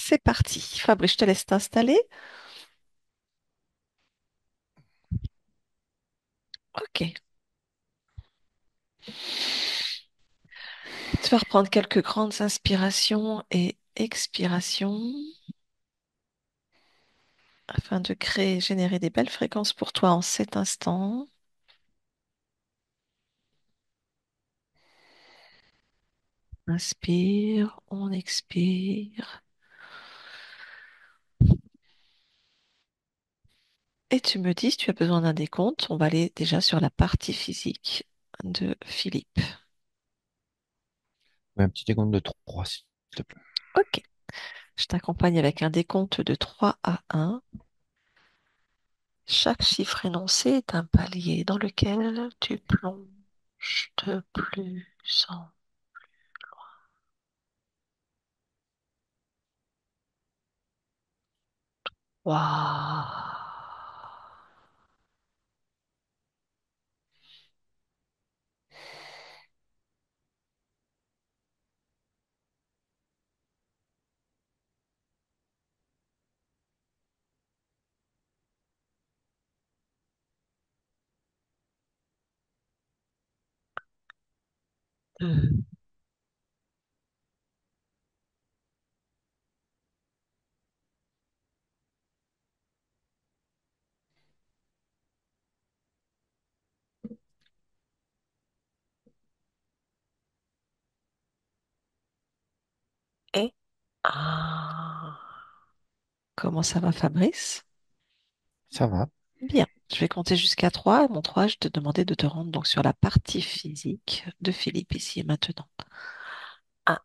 C'est parti. Fabrice, je te laisse t'installer. Ok. Tu vas reprendre quelques grandes inspirations et expirations afin de créer, générer des belles fréquences pour toi en cet instant. Inspire, on expire. Et tu me dis si tu as besoin d'un décompte. On va aller déjà sur la partie physique de Philippe. Ouais, un petit décompte de 3, s'il te plaît. Ok. Je t'accompagne avec un décompte de 3 à 1. Chaque chiffre énoncé est un palier dans lequel tu plonges de plus en Waouh. Deux, et un. Comment ça va, Fabrice? Ça va. Bien. Je vais compter jusqu'à 3. À mon 3, je te demandais de te rendre donc sur la partie physique de Philippe ici et maintenant. Un,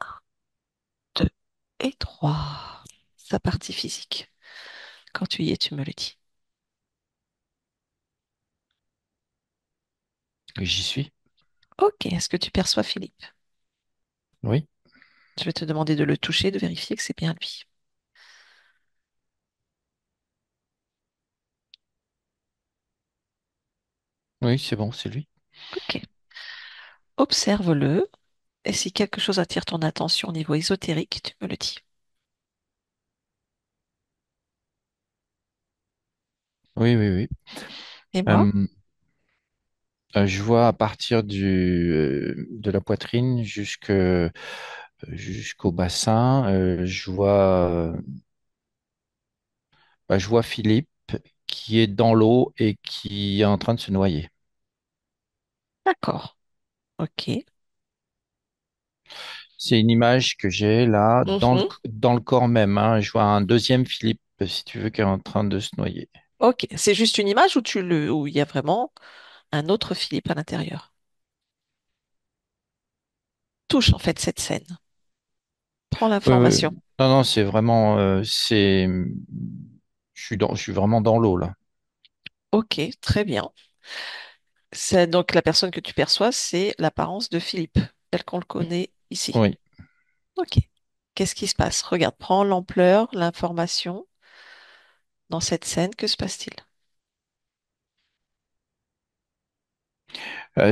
2 et 3. Sa partie physique. Quand tu y es, tu me le dis. J'y suis. Ok. Est-ce que tu perçois Philippe? Oui. Je vais te demander de le toucher, de vérifier que c'est bien lui. Oui, c'est bon, c'est lui. Ok. Observe-le. Et si quelque chose attire ton attention au niveau ésotérique, tu me le dis. Oui, oui, oui. Et moi? Euh, je vois à partir de la poitrine jusqu'au bassin, je vois Philippe qui est dans l'eau et qui est en train de se noyer. D'accord. Ok. C'est une image que j'ai là Mhm. dans le corps même, hein. Je vois un deuxième Philippe, si tu veux, qui est en train de se noyer. Ok. C'est juste une image où il y a vraiment un autre Philippe à l'intérieur. Touche en fait cette scène. Prends l'information. Non, non, c'est vraiment, je suis vraiment dans l'eau là. Ok, très bien. C'est donc la personne que tu perçois, c'est l'apparence de Philippe, tel qu'on le connaît ici. Oui. Ok. Qu'est-ce qui se passe? Regarde, prends l'ampleur, l'information dans cette scène. Que se passe-t-il?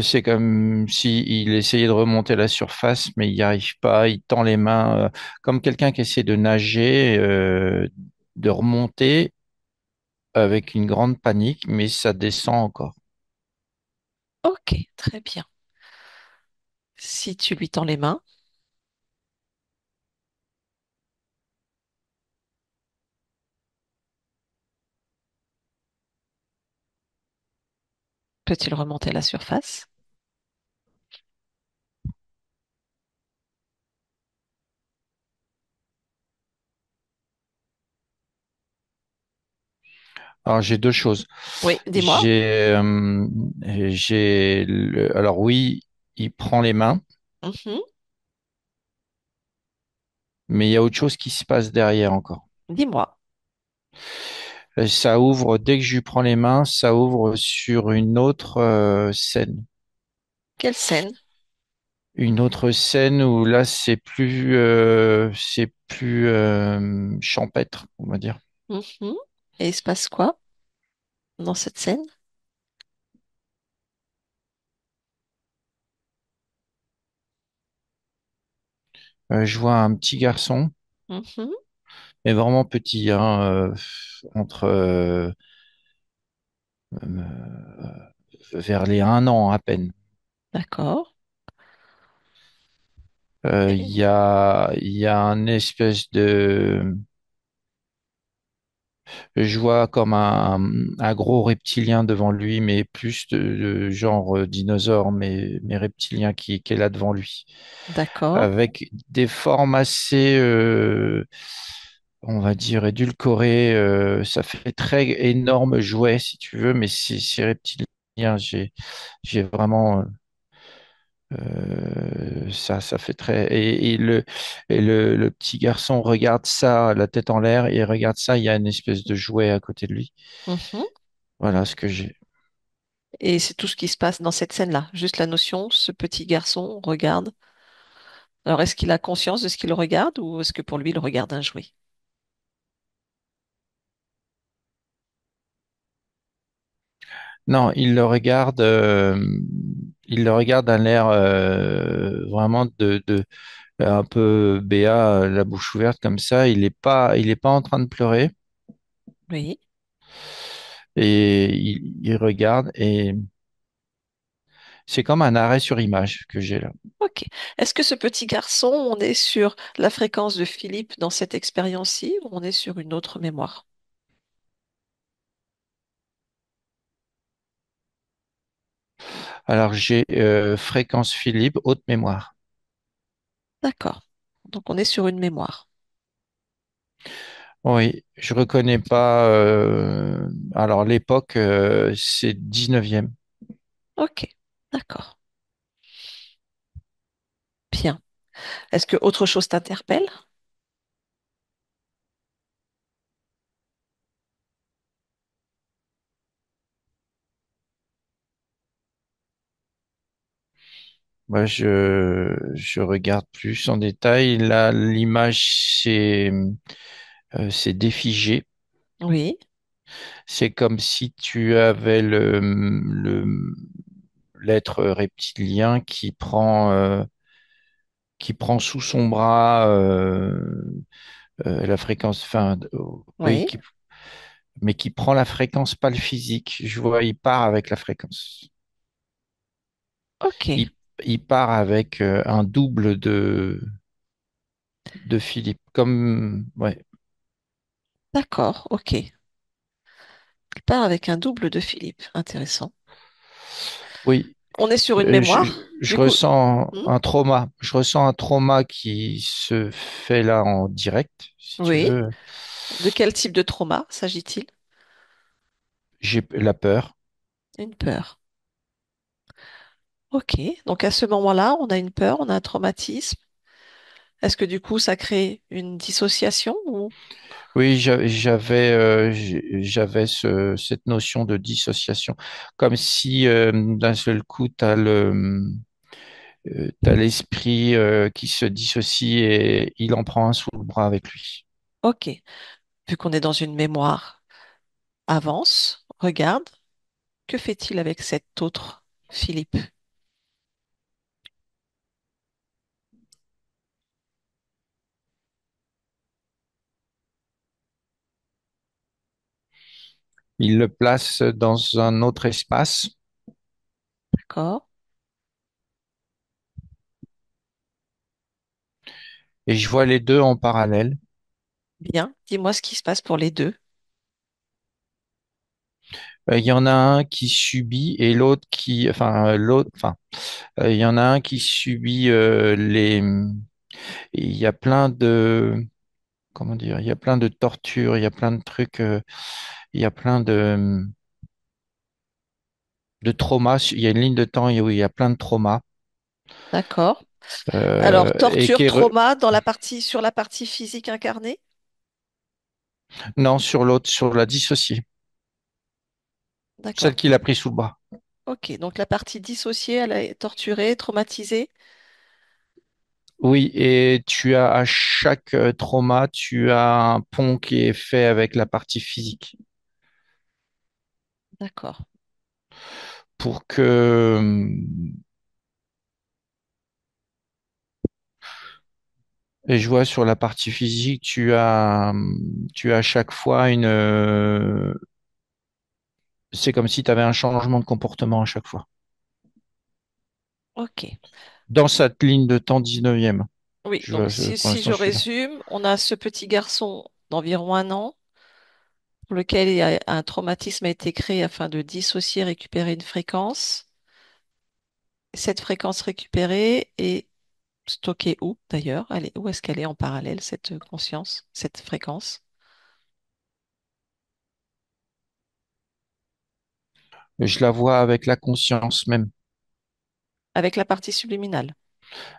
C'est comme si il essayait de remonter à la surface, mais il n'y arrive pas. Il tend les mains, comme quelqu'un qui essaie de nager, de remonter avec une grande panique, mais ça descend encore. Ok, très bien. Si tu lui tends les mains, peut-il remonter à la surface? Alors j'ai deux choses. Oui, dis-moi. J'ai, alors oui, il prend les mains, Mhm. mais il y a autre chose qui se passe derrière encore. Dis-moi. Ça ouvre, dès que je lui prends les mains, ça ouvre sur une autre scène. Quelle scène? Une autre scène où là, c'est plus champêtre, on va dire. Mhm. Et il se passe quoi dans cette scène? Je vois un petit garçon, Mhm. mais vraiment petit, hein, entre vers les 1 an à peine. D'accord. Il y a un espèce de, je vois comme un gros reptilien devant lui, mais plus de genre dinosaure, mais reptilien qui est là devant lui, D'accord. avec des formes assez, on va dire, édulcorées. Ça fait très énorme jouet, si tu veux, mais c'est reptilien. J'ai vraiment ça fait très. Le petit garçon regarde ça, la tête en l'air, et il regarde ça. Il y a une espèce de jouet à côté de lui. Mhm. Voilà ce que j'ai. Et c'est tout ce qui se passe dans cette scène-là. Juste la notion, ce petit garçon regarde. Alors, est-ce qu'il a conscience de ce qu'il regarde ou est-ce que pour lui, il regarde un jouet? Non, il le regarde d'un air vraiment de un peu béat, la bouche ouverte comme ça. Il est pas en train de pleurer Oui. et il regarde et c'est comme un arrêt sur image que j'ai là. Ok. Est-ce que ce petit garçon, on est sur la fréquence de Philippe dans cette expérience-ci ou on est sur une autre mémoire? Alors j'ai fréquence Philippe, haute mémoire. D'accord. Donc, on est sur une mémoire. Oui, je reconnais pas. Alors l'époque, c'est 19e. Ok. D'accord. Bien. Est-ce que autre chose t'interpelle? Moi, je regarde plus en détail. Là, l'image, c'est défigé. Oui. C'est comme si tu avais l'être reptilien qui prend sous son bras la fréquence, enfin, oui, Oui. mais qui prend la fréquence, pas le physique. Je vois, il part avec la fréquence. Ok. Il, il part avec un double de Philippe. Comme, ouais, D'accord. Ok. Il part avec un double de Philippe. Intéressant. oui. On est sur une Euh, Je, mémoire. je Du coup, ressens hmm, un trauma. Je ressens un trauma qui se fait là en direct, si tu oui. veux. De quel type de trauma s'agit-il? J'ai la peur. Une peur. Ok. Donc à ce moment-là, on a une peur, on a un traumatisme. Est-ce que du coup, ça crée une dissociation ou... Oui, j'avais cette notion de dissociation, comme si d'un seul coup, t'as l'esprit qui se dissocie et il en prend un sous le bras avec lui. Ok. Vu qu'on est dans une mémoire, avance, regarde. Que fait-il avec cet autre Philippe? Il le place dans un autre espace D'accord. et je vois les deux en parallèle. Bien. Dis-moi ce qui se passe pour les deux. Il y en a un qui subit et l'autre il y en a un qui subit il y a plein de, comment dire, il y a plein de tortures, il y a plein de trucs, il y a plein de traumas. Il y a une ligne de temps où il y a plein de traumas D'accord. Alors, et torture, trauma dans la partie, sur la partie physique incarnée? non, sur l'autre, sur la dissociée, celle D'accord. qu'il a pris sous le bras. Ok. Donc, la partie dissociée, elle est torturée, traumatisée. Oui, et tu as à chaque trauma, tu as un pont qui est fait avec la partie physique D'accord. pour que Et je vois sur la partie physique, tu as à chaque fois c'est comme si tu avais un changement de comportement à chaque fois. Ok. Dans cette ligne de temps 19e. Oui, donc Pour si l'instant, je je suis là. résume, on a ce petit garçon d'environ 1 an pour lequel un traumatisme a été créé afin de dissocier, récupérer une fréquence. Cette fréquence récupérée est stockée où d'ailleurs? Où est-ce qu'elle est en parallèle, cette conscience, cette fréquence? Je la vois avec la conscience même. Avec la partie subliminale.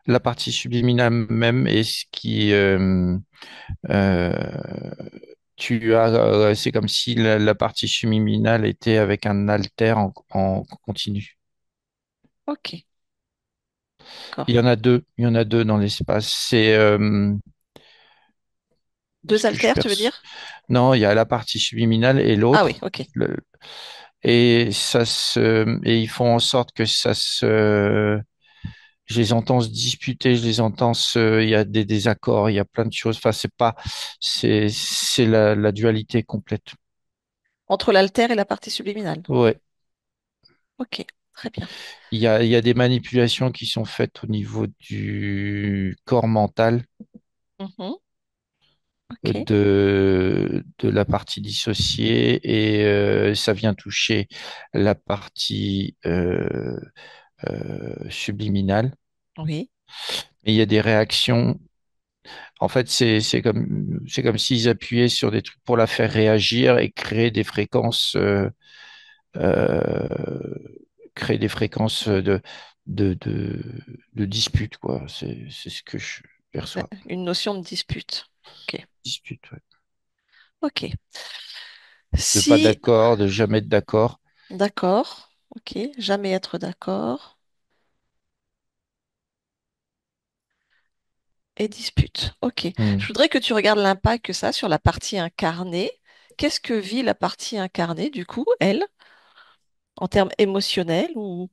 La partie subliminale même est ce qui, euh, c'est comme si la partie subliminale était avec un alter en continu. Ok, Il d'accord. y en a deux, il y en a deux dans l'espace. C'est ce Deux que je haltères, tu veux perçois. dire? Non, il y a la partie subliminale et Ah oui, l'autre. ok. Et ils font en sorte que je les entends se disputer, je les entends il y a des désaccords, il y a plein de choses. Enfin, c'est la dualité complète. Entre l'haltère et la partie subliminale. Ouais. Ok, très bien. Il y a des manipulations qui sont faites au niveau du corps mental Mhm, ok, de la partie dissociée et ça vient toucher la partie subliminale. oui. Et il y a des réactions. En fait, c'est comme s'ils appuyaient sur des trucs pour la faire réagir et euh, créer des fréquences de dispute, quoi. C'est ce que je perçois. Une notion de dispute. Ok, Dispute, ouais. ok. De pas Si, d'accord, de jamais être d'accord. d'accord, ok, jamais être d'accord et dispute. Ok. Hmm. Je voudrais que tu regardes l'impact que ça a sur la partie incarnée. Qu'est-ce que vit la partie incarnée, du coup, elle, en termes émotionnels ou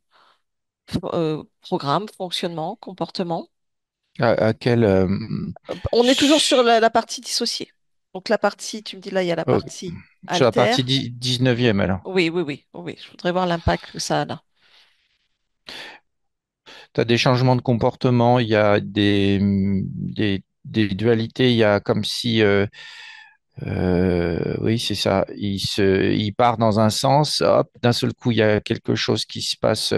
programme, fonctionnement, comportement? À quel On est toujours sur ch- la partie dissociée. Donc la partie, tu me dis là, il y a la oh, partie sur la partie altère. 19e alors. Oui, oui, oui, oui. Je voudrais voir l'impact que ça a là. Tu as des changements de comportement, il y a des dualités, il y a comme si oui, c'est ça. Il part dans un sens, hop, d'un seul coup, il y a quelque chose qui se passe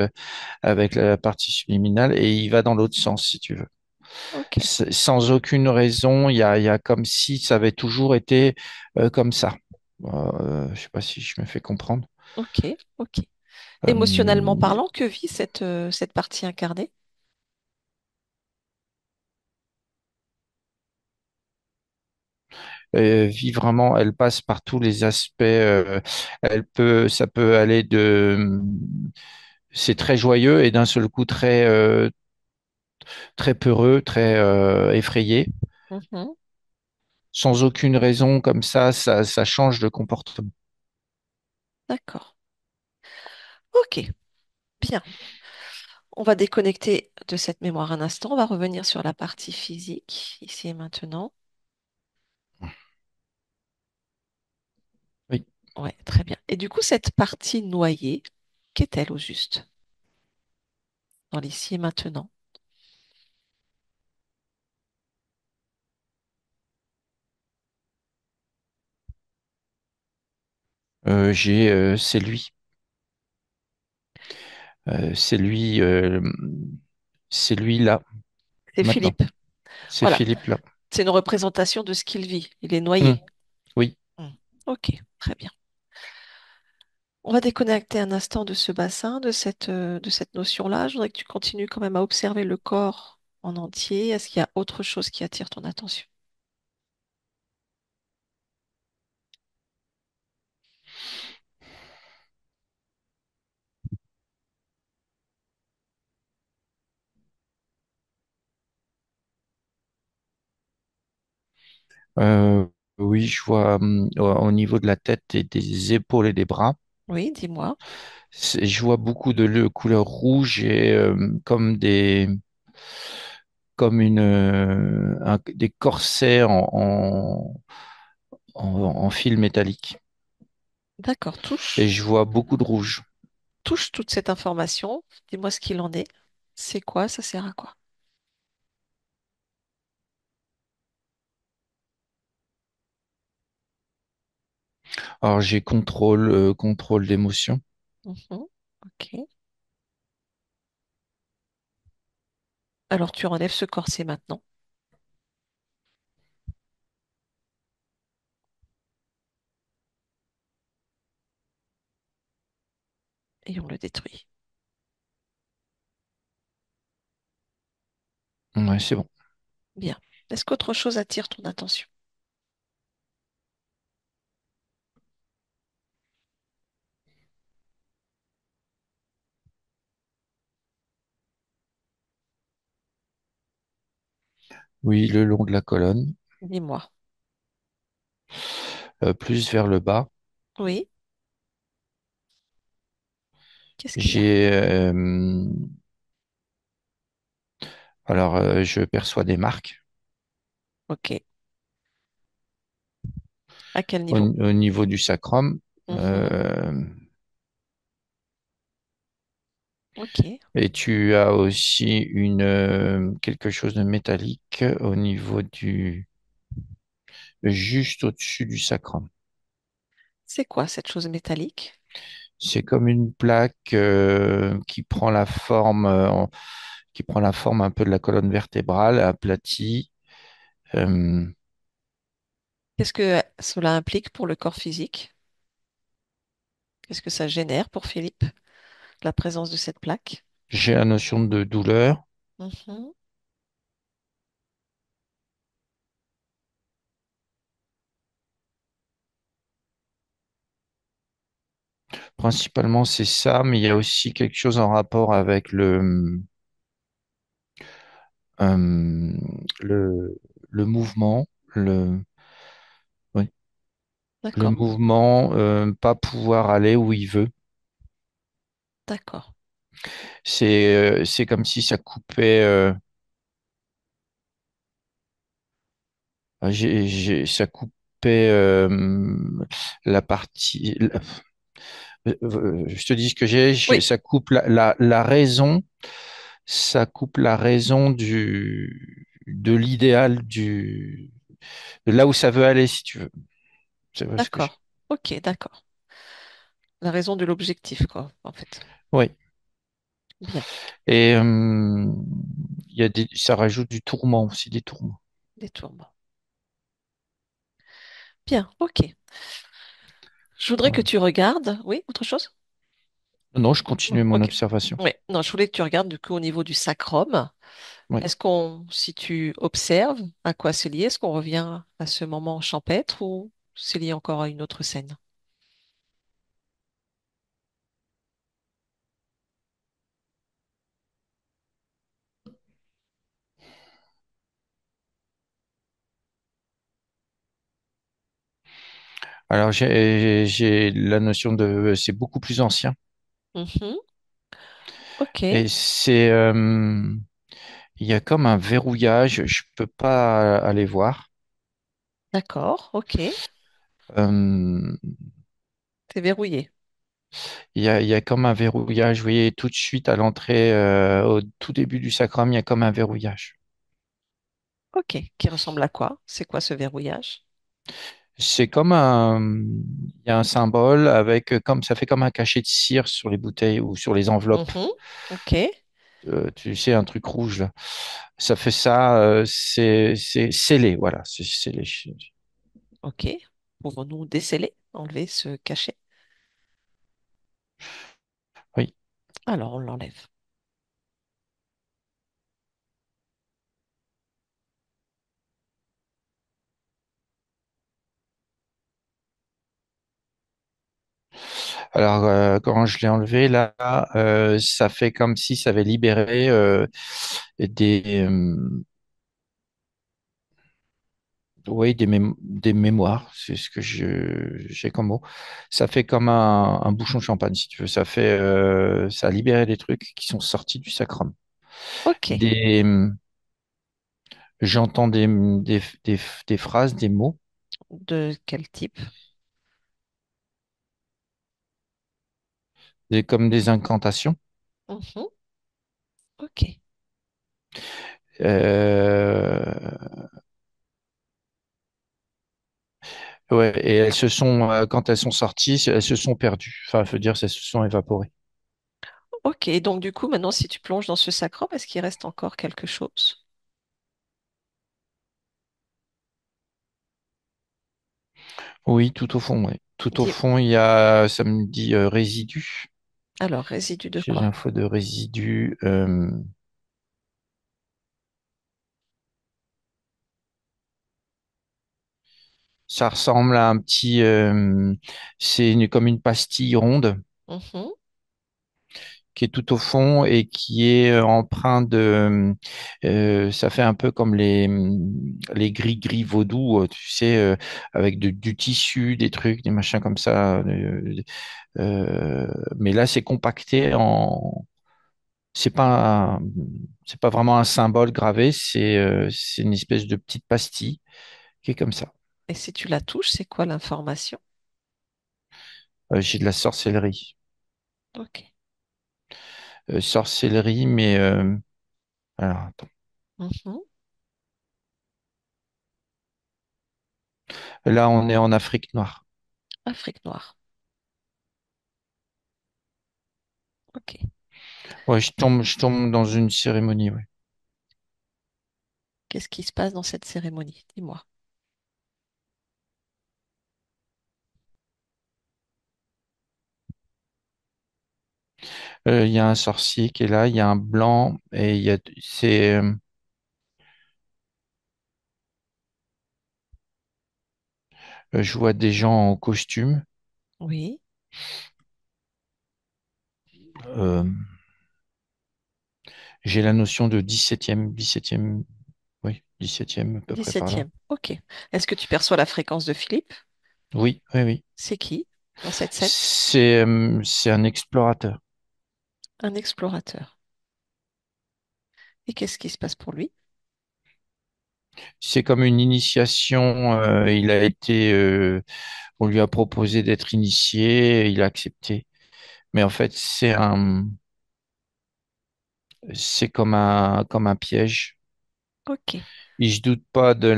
avec la partie subliminale et il va dans l'autre sens, si tu veux. Ok, Sans aucune raison, il y a comme si ça avait toujours été comme ça. Je sais pas si je me fais comprendre. ok, ok. Émotionnellement Euh, parlant, que vit cette partie incarnée? Vit vraiment, elle passe par tous les aspects. Ça peut aller c'est très joyeux et d'un seul coup très peureux, très effrayé. Mhm, Sans aucune raison, comme ça change de comportement. d'accord. Ok, bien. On va déconnecter de cette mémoire un instant. On va revenir sur la partie physique, ici et maintenant. Oui. Ouais, très bien. Et du coup, cette partie noyée, qu'est-elle au juste dans l'ici et maintenant? C'est lui. C'est lui. C'est lui là, C'est maintenant. Philippe. C'est Voilà, Philippe là. c'est une représentation de ce qu'il vit. Il est Hmm. noyé. Oui. Hmm. Ok, très bien. On va déconnecter un instant de ce bassin, de cette notion-là. Je voudrais que tu continues quand même à observer le corps en entier. Est-ce qu'il y a autre chose qui attire ton attention? Euh, oui, je vois au niveau de la tête et des épaules et des bras. Oui, dis-moi. Je vois beaucoup de couleur rouge et comme comme des corsets en fil métallique. D'accord, Et je vois beaucoup de rouge. touche toute cette information. Dis-moi ce qu'il en est. C'est quoi? Ça sert à quoi? Alors j'ai contrôle d'émotion. Mhm. Ok. Alors tu enlèves ce corset maintenant et on le détruit. Ouais, c'est bon. Bien. Est-ce qu'autre chose attire ton attention? Oui, le long de la colonne, Dis-moi. plus vers le bas. Oui, qu'est-ce qu'il y a? J'ai je perçois des marques Ok. À quel niveau? au niveau du sacrum. Mhm. Euh, Ok. et tu as aussi quelque chose de métallique au niveau juste au-dessus du sacrum. C'est quoi cette chose métallique? C'est comme une plaque qui prend la forme un peu de la colonne vertébrale, aplatie. Euh, Qu'est-ce que cela implique pour le corps physique? Qu'est-ce que ça génère pour Philippe, la présence de cette plaque? j'ai la notion de douleur. Mhm. Principalement, c'est ça, mais il y a aussi quelque chose en rapport avec euh, le, le mouvement, oui, le D'accord, mouvement, pas pouvoir aller où il veut. d'accord. C'est comme si ça coupait, ça coupait la partie. Je te dis ce que Oui, ça coupe la raison, ça coupe la raison de l'idéal de là où ça veut aller, si tu veux. C'est vrai ce que je. d'accord. Ok, d'accord. La raison de l'objectif, quoi, en fait. Oui. Bien, Et ça rajoute du tourment aussi, des tourments. des tourments. Bien, ok. Je voudrais que Voilà. tu regardes. Oui, autre chose? Non, je continue mon Ok. observation. Oui, non, je voulais que tu regardes du coup au niveau du sacrum. Oui. Si tu observes à quoi c'est lié, est-ce qu'on revient à ce moment champêtre ou c'est lié encore à une autre scène? Alors, j'ai la notion c'est beaucoup plus ancien. Mhm. Ok, Et il y a comme un verrouillage, je peux pas aller voir. d'accord, ok. Euh, C'est verrouillé. il y a comme un verrouillage, vous voyez, tout de suite à l'entrée, au tout début du sacrum, il y a comme un verrouillage. Ok, qui ressemble à quoi? C'est quoi ce verrouillage? C'est comme il y a un symbole avec, comme ça fait comme un cachet de cire sur les bouteilles ou sur les enveloppes. Mhm. Ok, Tu sais, un truc rouge là. Ça fait ça, c'est scellé, voilà, c'est scellé. ok. Pouvons-nous déceler, enlever ce cachet? Oui. Alors, on l'enlève. Alors, quand je l'ai enlevé, là, ça fait comme si ça avait libéré des, oui, des mémoires, c'est ce que j'ai comme mot. Ça fait comme un bouchon de champagne, si tu veux. Ça a libéré des trucs qui sont sortis du sacrum. Ok, Des, J'entends des phrases, des mots, De quel type? comme des incantations. Mhm. Ok. Euh, ouais, et elles se sont, quand elles sont sorties, elles se sont perdues. Enfin, je veux dire, elles se sont évaporées. Ok, donc du coup, maintenant, si tu plonges dans ce sacrum, est-ce qu'il reste encore quelque chose? Oui, tout au fond, oui. Tout au Dis, fond, il y a, ça me dit résidus. alors, résidu de J'ai quoi? l'info de résidus. Ça ressemble à un petit, comme une pastille ronde Mhm. qui est tout au fond et qui est empreint de, ça fait un peu comme les gris-gris vaudou, tu sais, avec du tissu, des trucs, des machins comme ça. Euh, mais là, c'est compacté en, c'est pas, c'est pas vraiment un symbole gravé, c'est une espèce de petite pastille qui est comme ça. Et si tu la touches, c'est quoi l'information? J'ai de la sorcellerie. Ok. Sorcellerie, mais alors, attends. Mhm. Là, on est en Afrique noire. Afrique noire. Ok. Ouais, je tombe dans une cérémonie, ouais. Qu'est-ce qui se passe dans cette cérémonie? Dis-moi. Il y a un sorcier qui est là, il y a un blanc et je vois des gens en costume. Oui. Euh, j'ai la notion de 17e, oui, 17e à peu près par là. 17e. Ok. Est-ce que tu perçois la fréquence de Philippe? Oui, oui, oui. C'est qui dans cette scène? C'est un explorateur. Un explorateur. Et qu'est-ce qui se passe pour lui? C'est comme une initiation. Il a été, on lui a proposé d'être initié, il a accepté. Mais en fait, c'est comme un piège. Ok. Il se doute pas de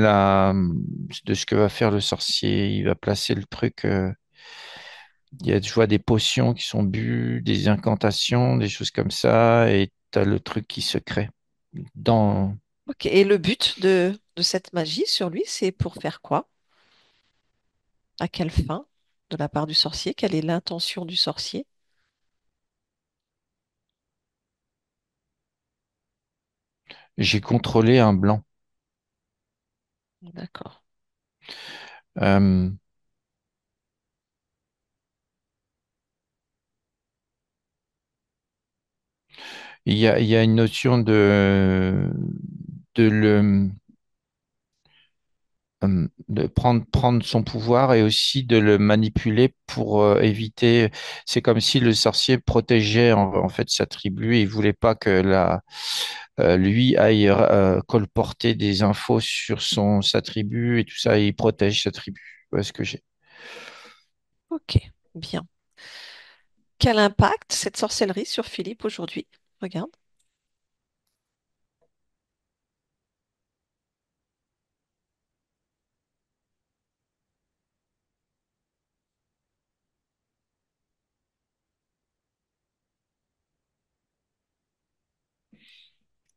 ce que va faire le sorcier. Il va placer le truc. Il y a, je vois des potions qui sont bues, des incantations, des choses comme ça, et t'as le truc qui se crée. Dans, Ok. Et le but de cette magie sur lui, c'est pour faire quoi? À quelle fin? De la part du sorcier? Quelle est l'intention du sorcier? j'ai contrôlé un blanc. D'accord. Euh, il y a une notion de le, de prendre son pouvoir et aussi de le manipuler pour éviter. C'est comme si le sorcier protégeait en fait sa tribu et il voulait pas que lui aille colporter des infos sur sa tribu et tout ça. Et il protège sa tribu. Voilà ce que j'ai. Ok. Bien. Quel impact cette sorcellerie sur Philippe aujourd'hui? Regarde.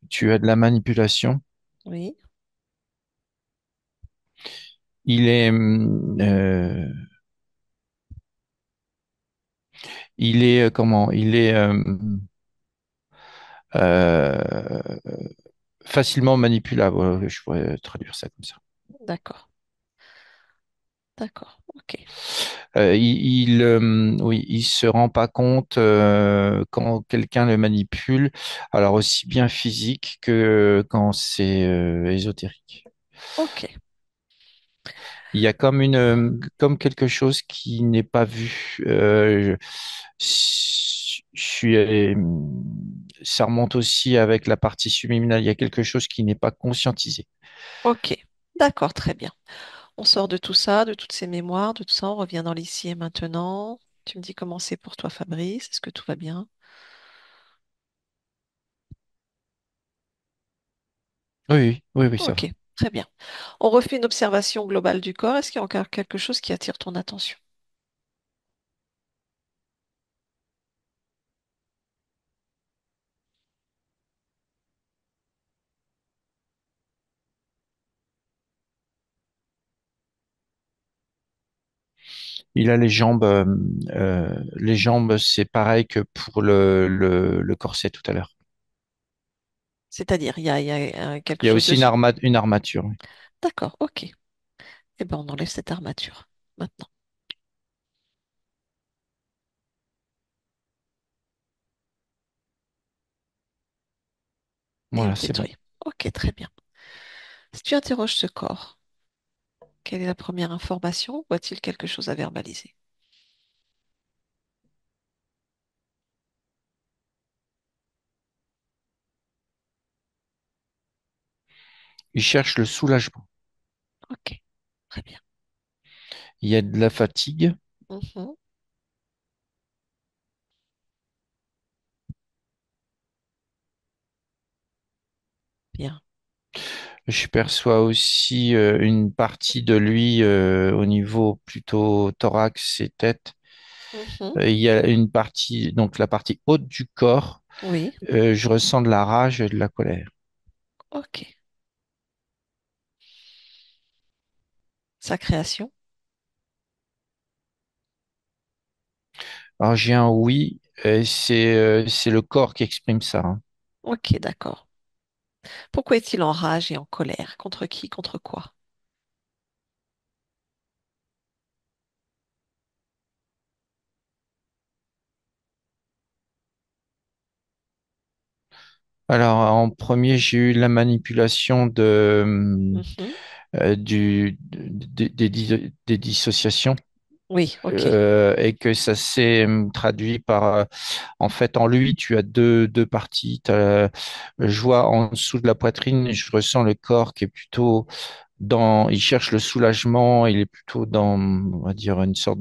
Tu as de la manipulation. Oui. Il est, comment? Il est euh, facilement manipulable. Ouais, je pourrais traduire ça comme ça. D'accord. D'accord. Ok. Oui, il se rend pas compte quand quelqu'un le manipule, alors aussi bien physique que quand c'est ésotérique. Ok. Il y a comme comme quelque chose qui n'est pas vu. Je suis, ça remonte aussi avec la partie subliminale. Il y a quelque chose qui n'est pas conscientisé. Ok, d'accord, très bien. On sort de tout ça, de toutes ces mémoires, de tout ça, on revient dans l'ici et maintenant. Tu me dis comment c'est pour toi, Fabrice? Est-ce que tout va bien? Oui, oui, oui, oui, ça Ok, va. très bien. On refait une observation globale du corps. Est-ce qu'il y a encore quelque chose qui attire ton attention? Il a les jambes, c'est pareil que pour le corset tout à l'heure. C'est-à-dire, il y a quelque Il y a chose aussi dessus. une armature. Oui. D'accord, ok. Eh bien, on enlève cette armature maintenant. Et on Voilà, c'est bon. nettoie. Ok, très bien. Si tu interroges ce corps, quelle est la première information ou a-t-il quelque chose à verbaliser? Il cherche le soulagement. Ok, très bien. Il y a de la fatigue. Mhm, bien. Je perçois aussi une partie de lui au niveau plutôt thorax et tête. Mhm, Il y a une partie, donc la partie haute du corps. oui, Je ressens de la rage et de la colère. ok. Sa création? Alors j'ai un oui, c'est le corps qui exprime ça. Hein. Ok, d'accord. Pourquoi est-il en rage et en colère? Contre qui? Contre quoi? Alors en premier, j'ai eu la manipulation Mhm, des dissociations oui, ok. et que ça s'est traduit par en fait en lui, tu as deux parties. Je vois en dessous de la poitrine, je ressens le corps qui est plutôt il cherche le soulagement, il est plutôt dans, on va dire, une sorte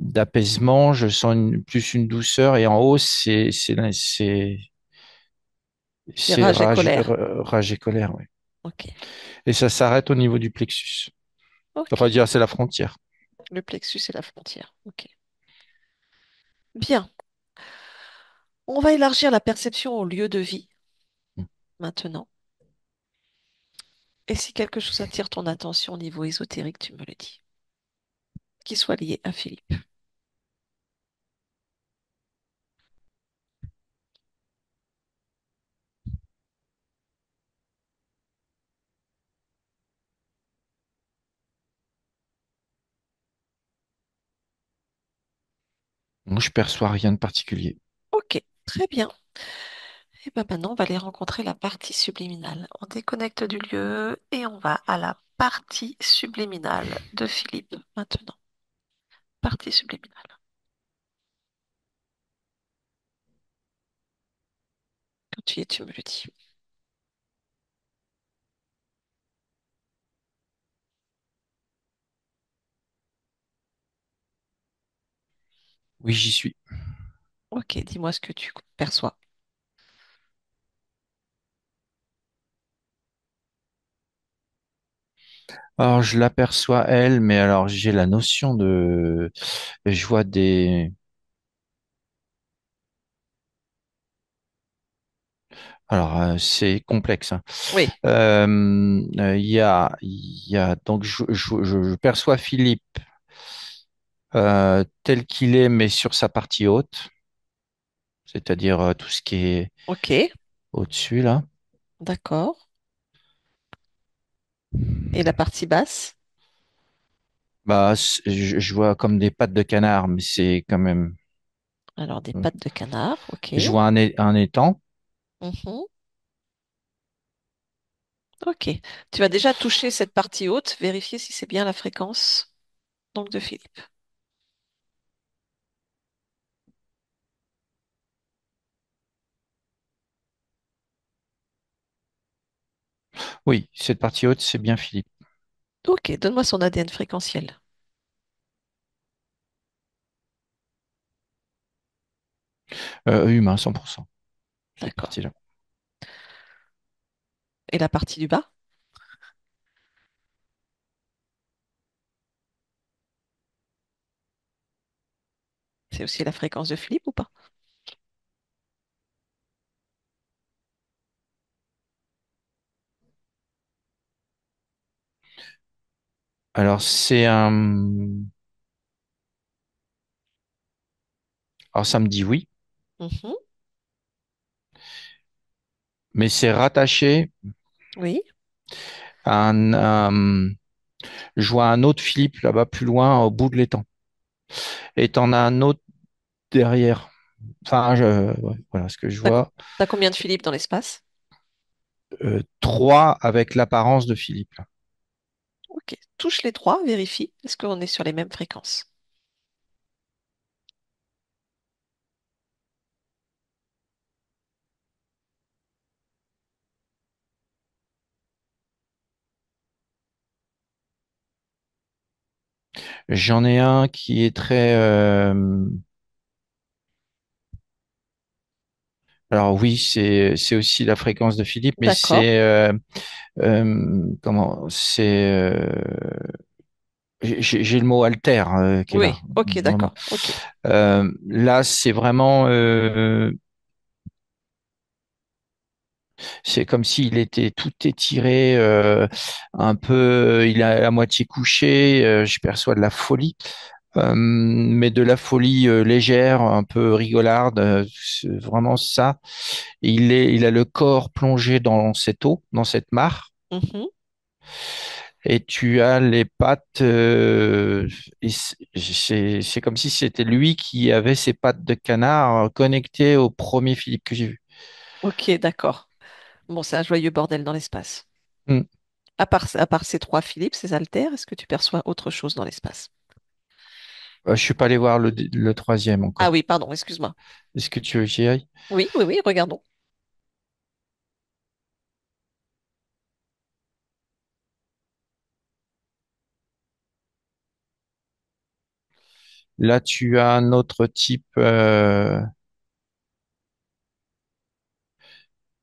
d'apaisement. Je sens plus une douceur et en haut, C'est c'est rage et colère. rage et colère. Ouais. Ok, Et ça s'arrête au niveau du plexus. ok. Enfin, dire, c'est la frontière. Le plexus est la frontière. Ok. Bien. On va élargir la perception au lieu de vie maintenant. Et si quelque chose attire ton attention au niveau ésotérique, tu me le dis. Qui soit lié à Philippe. Moi, je perçois rien de particulier. Ok, très bien. Et bien maintenant, on va aller rencontrer la partie subliminale. On déconnecte du lieu et on va à la partie subliminale de Philippe maintenant. Partie subliminale. Quand tu y es, tu me le dis. Oui, j'y suis. Ok, dis-moi ce que tu perçois. Alors, je l'aperçois, elle, mais alors j'ai la notion de... Je vois des... Alors, c'est complexe. Hein. Oui, Donc, je perçois Philippe tel qu'il est, mais sur sa partie haute, c'est-à-dire tout ce qui est ok, au-dessus, là. d'accord. Et la partie basse? Bah, je vois comme des pattes de canard, mais c'est quand même... Alors des pattes de canard, ok. Je vois un étang. Mhm, ok. Tu vas déjà toucher cette partie haute, vérifier si c'est bien la fréquence donc de Philippe. Oui, cette partie haute, c'est bien Philippe. Ok, donne-moi son ADN fréquentiel. Humain, 100%, cette D'accord. partie-là. Et la partie du bas, c'est aussi la fréquence de Philippe ou pas? Alors, c'est un... Alors, ça me dit oui, Mhm. mais c'est rattaché Oui. à je vois un autre Philippe là-bas plus loin, au bout de l'étang. Et t'en as un autre derrière. Enfin, ouais, voilà ce que je T'as, co- vois. t'as combien de Philippe dans l'espace? Trois avec l'apparence de Philippe. Ok. Touche les trois, vérifie. Est-ce qu'on est sur les mêmes fréquences? J'en ai un qui est très... alors oui, c'est aussi la fréquence de Philippe, mais D'accord. c'est... comment? C'est... j'ai le mot alter qui est là, Oui. Ok, vraiment. d'accord. Ok. Là, c'est vraiment... c'est comme s'il était tout étiré, un peu... Il est à moitié couché, je perçois de la folie. Mais de la folie légère, un peu rigolarde, c'est vraiment ça. Il a le corps plongé dans cette eau, dans cette mare, Mhm. et tu as les pattes. Et c'est comme si c'était lui qui avait ses pattes de canard connectées au premier Philippe que j'ai vu. Ok, d'accord. Bon, c'est un joyeux bordel dans l'espace. Hmm. À part ces trois Philippe, ces haltères, est-ce que tu perçois autre chose dans l'espace? Je suis pas allé voir le troisième Ah encore. oui, pardon, excuse-moi. Est-ce que tu veux que j'y aille? Oui, oui, oui, regardons. Là, tu as un autre type.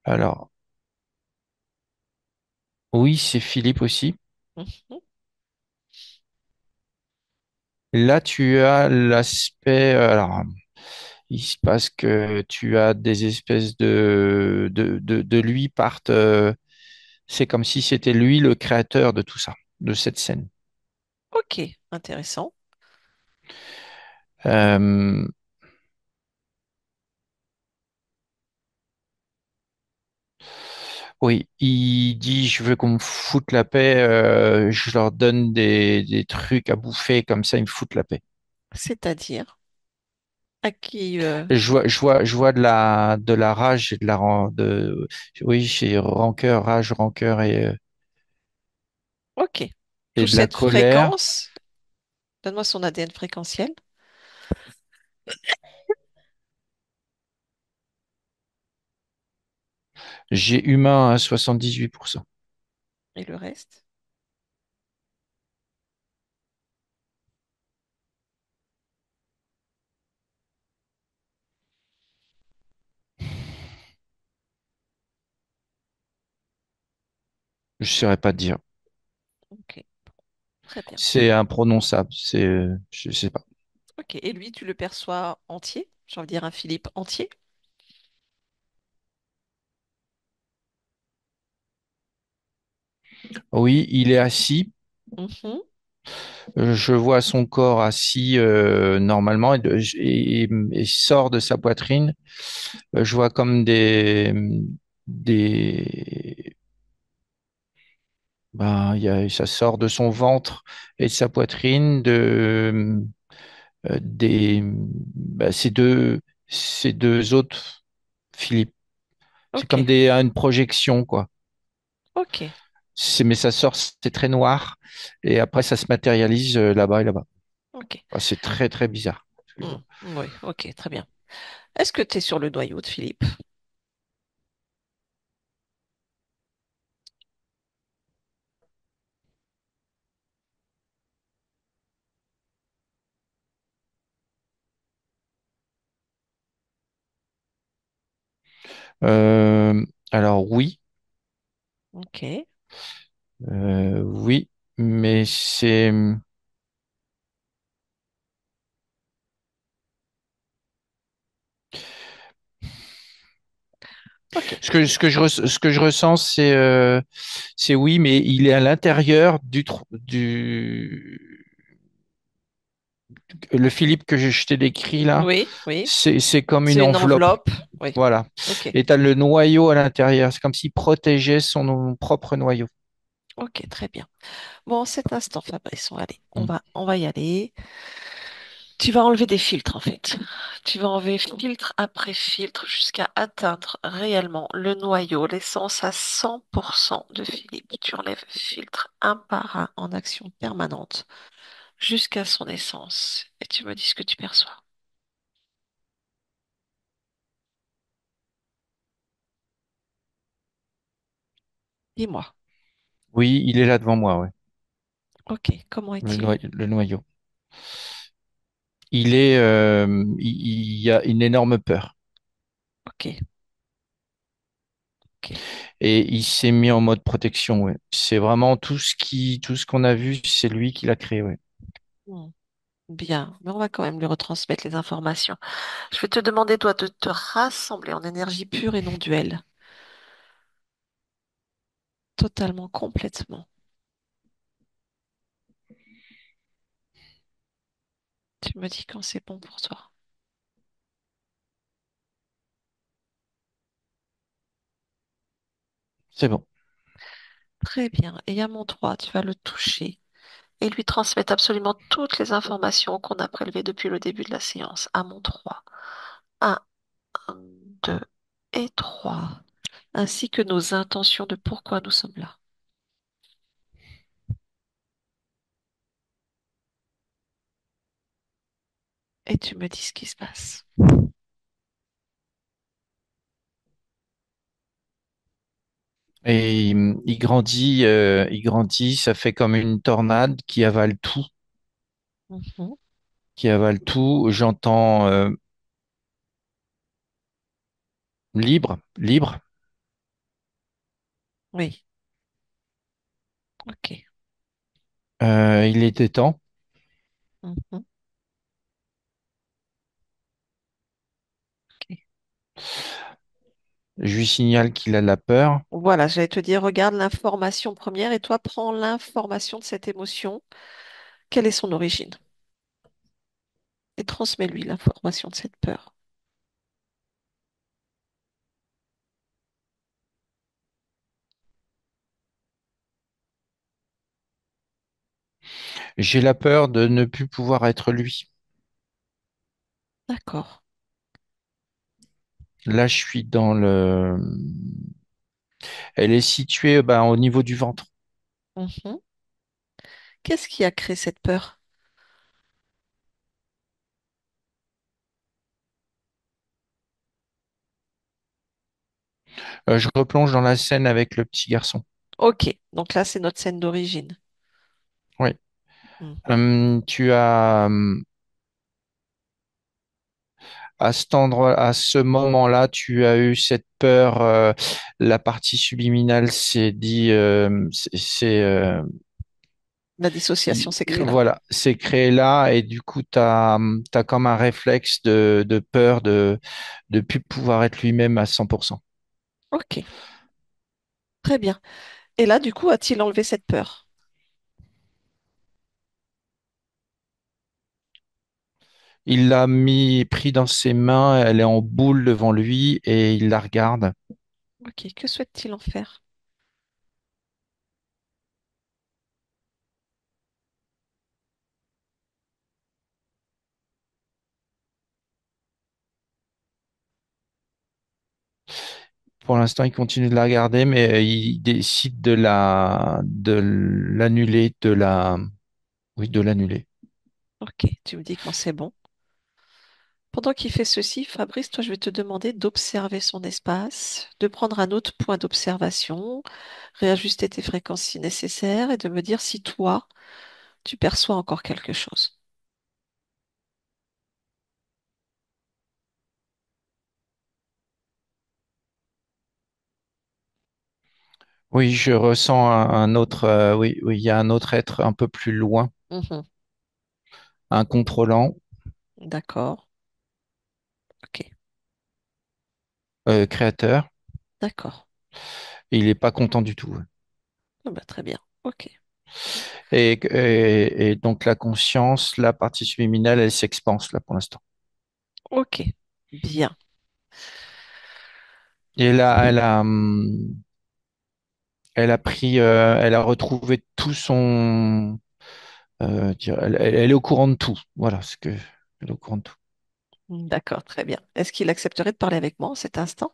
Alors, oui, c'est Philippe aussi. Mhm. Là, tu as l'aspect. Alors, il se passe que tu as des espèces de lui partent. C'est comme si c'était lui le créateur de tout ça, de cette scène. Ok, intéressant. Euh, oui, il dit, je veux qu'on me foute la paix. Je leur donne des trucs à bouffer, comme ça, ils me foutent la paix. C'est-à-dire, à qui... Je vois de la rage et de oui, j'ai rancœur, rage, rancœur Ok. et Touche de la cette colère. fréquence. Donne-moi son ADN fréquentiel. J'ai humain à 78%. Et le reste? Je ne saurais pas te dire. Ok, très bien. C'est imprononçable. Je sais pas. Ok, et lui, tu le perçois entier? J'ai envie de dire un Philippe entier? Oui, il est assis. Mhm. Je vois son corps assis normalement et sort de sa poitrine. Je vois comme des, ben, ça sort de son ventre et de sa poitrine ces deux autres Philippe. C'est Ok, comme une projection, quoi. ok. Mais ça sort, c'est très noir. Et après, ça se matérialise là-bas et là-bas. Ok. Ah, c'est très, très bizarre, ce que je vois. Oui, ok, très bien. Est-ce que tu es sur le noyau de Philippe? Euh, alors oui, Ok. oui, mais c'est Ok. ce que je ressens, c'est oui, mais il est à l'intérieur le Philippe que je t'ai décrit là, Oui, oui. c'est comme une C'est une enveloppe. enveloppe. Oui. Voilà. Ok. Et tu as le noyau à l'intérieur. C'est comme s'il protégeait son propre noyau. Ok, très bien. Bon, cet instant, Fabrice, allez, Mm. on va y aller. Tu vas enlever des filtres, en fait. Tu vas enlever filtre après filtre jusqu'à atteindre réellement le noyau, l'essence à 100% de Philippe. Tu enlèves filtre un par un en action permanente jusqu'à son essence. Et tu me dis ce que tu perçois. Dis-moi. Oui, il est là devant moi, ouais. Ok, comment est-il? Le noyau. Il y a une énorme peur. Ok, ok. Et il s'est mis en mode protection, ouais. C'est vraiment tout ce qu'on a vu, c'est lui qui l'a créé, ouais. Hmm. Bien, mais on va quand même lui retransmettre les informations. Je vais te demander, toi, de te rassembler en énergie pure et non duelle. Totalement, complètement. Tu me dis quand c'est bon pour toi. C'est bon. Très bien. Et à mon 3, tu vas le toucher et lui transmettre absolument toutes les informations qu'on a prélevées depuis le début de la séance. À mon 3. 1, 2 et 3. Ainsi que nos intentions de pourquoi nous sommes là. Et tu me dis ce qui se passe. Et il grandit, ça fait comme une tornade Mhm. qui avale tout. J'entends libre, libre. Oui. Ok. Il était temps. Mhm. Ok. Je lui signale qu'il a de la peur. Voilà, j'allais te dire, regarde l'information première et toi, prends l'information de cette émotion. Quelle est son origine? Et transmets-lui l'information de cette peur. J'ai la peur de ne plus pouvoir être lui. D'accord. Là, je suis dans le. Elle est située ben, au niveau du ventre. Mhm. Qu'est-ce qui a créé cette peur? Je replonge dans la scène avec le petit garçon. Ok, donc là, c'est notre scène d'origine. Oui. Mhm. Tu as à ce moment-là, tu as eu cette peur. La partie subliminale s'est dit, La dissociation s'est créée là. voilà, c'est créé là et du coup, tu as comme un réflexe de peur de plus pouvoir être lui-même à 100%. Ok, très bien. Et là, du coup, a-t-il enlevé cette peur? Il l'a pris dans ses mains, elle est en boule devant lui et il la regarde. Ok, que souhaite-t-il en faire? Pour l'instant, il continue de la regarder, mais il décide de l'annuler, oui, de l'annuler. Ok, tu me dis quand c'est bon. Pendant qu'il fait ceci, Fabrice, toi, je vais te demander d'observer son espace, de prendre un autre point d'observation, réajuster tes fréquences si nécessaire et de me dire si toi, tu perçois encore quelque chose. Oui, je ressens un autre, oui, oui, il y a un autre être un peu plus loin, Mhm. un contrôlant, D'accord. Ok. créateur. D'accord. Et il n'est pas content du tout. Ah bah, très bien. Ok. Et donc la conscience, la partie subliminale, elle s'expanse là pour l'instant. Ok. Bien. Et là, elle a pris, elle a retrouvé tout son, elle est au courant de tout. Voilà ce que, elle est au courant de tout. D'accord. Très bien. Est-ce qu'il accepterait de parler avec moi en cet instant?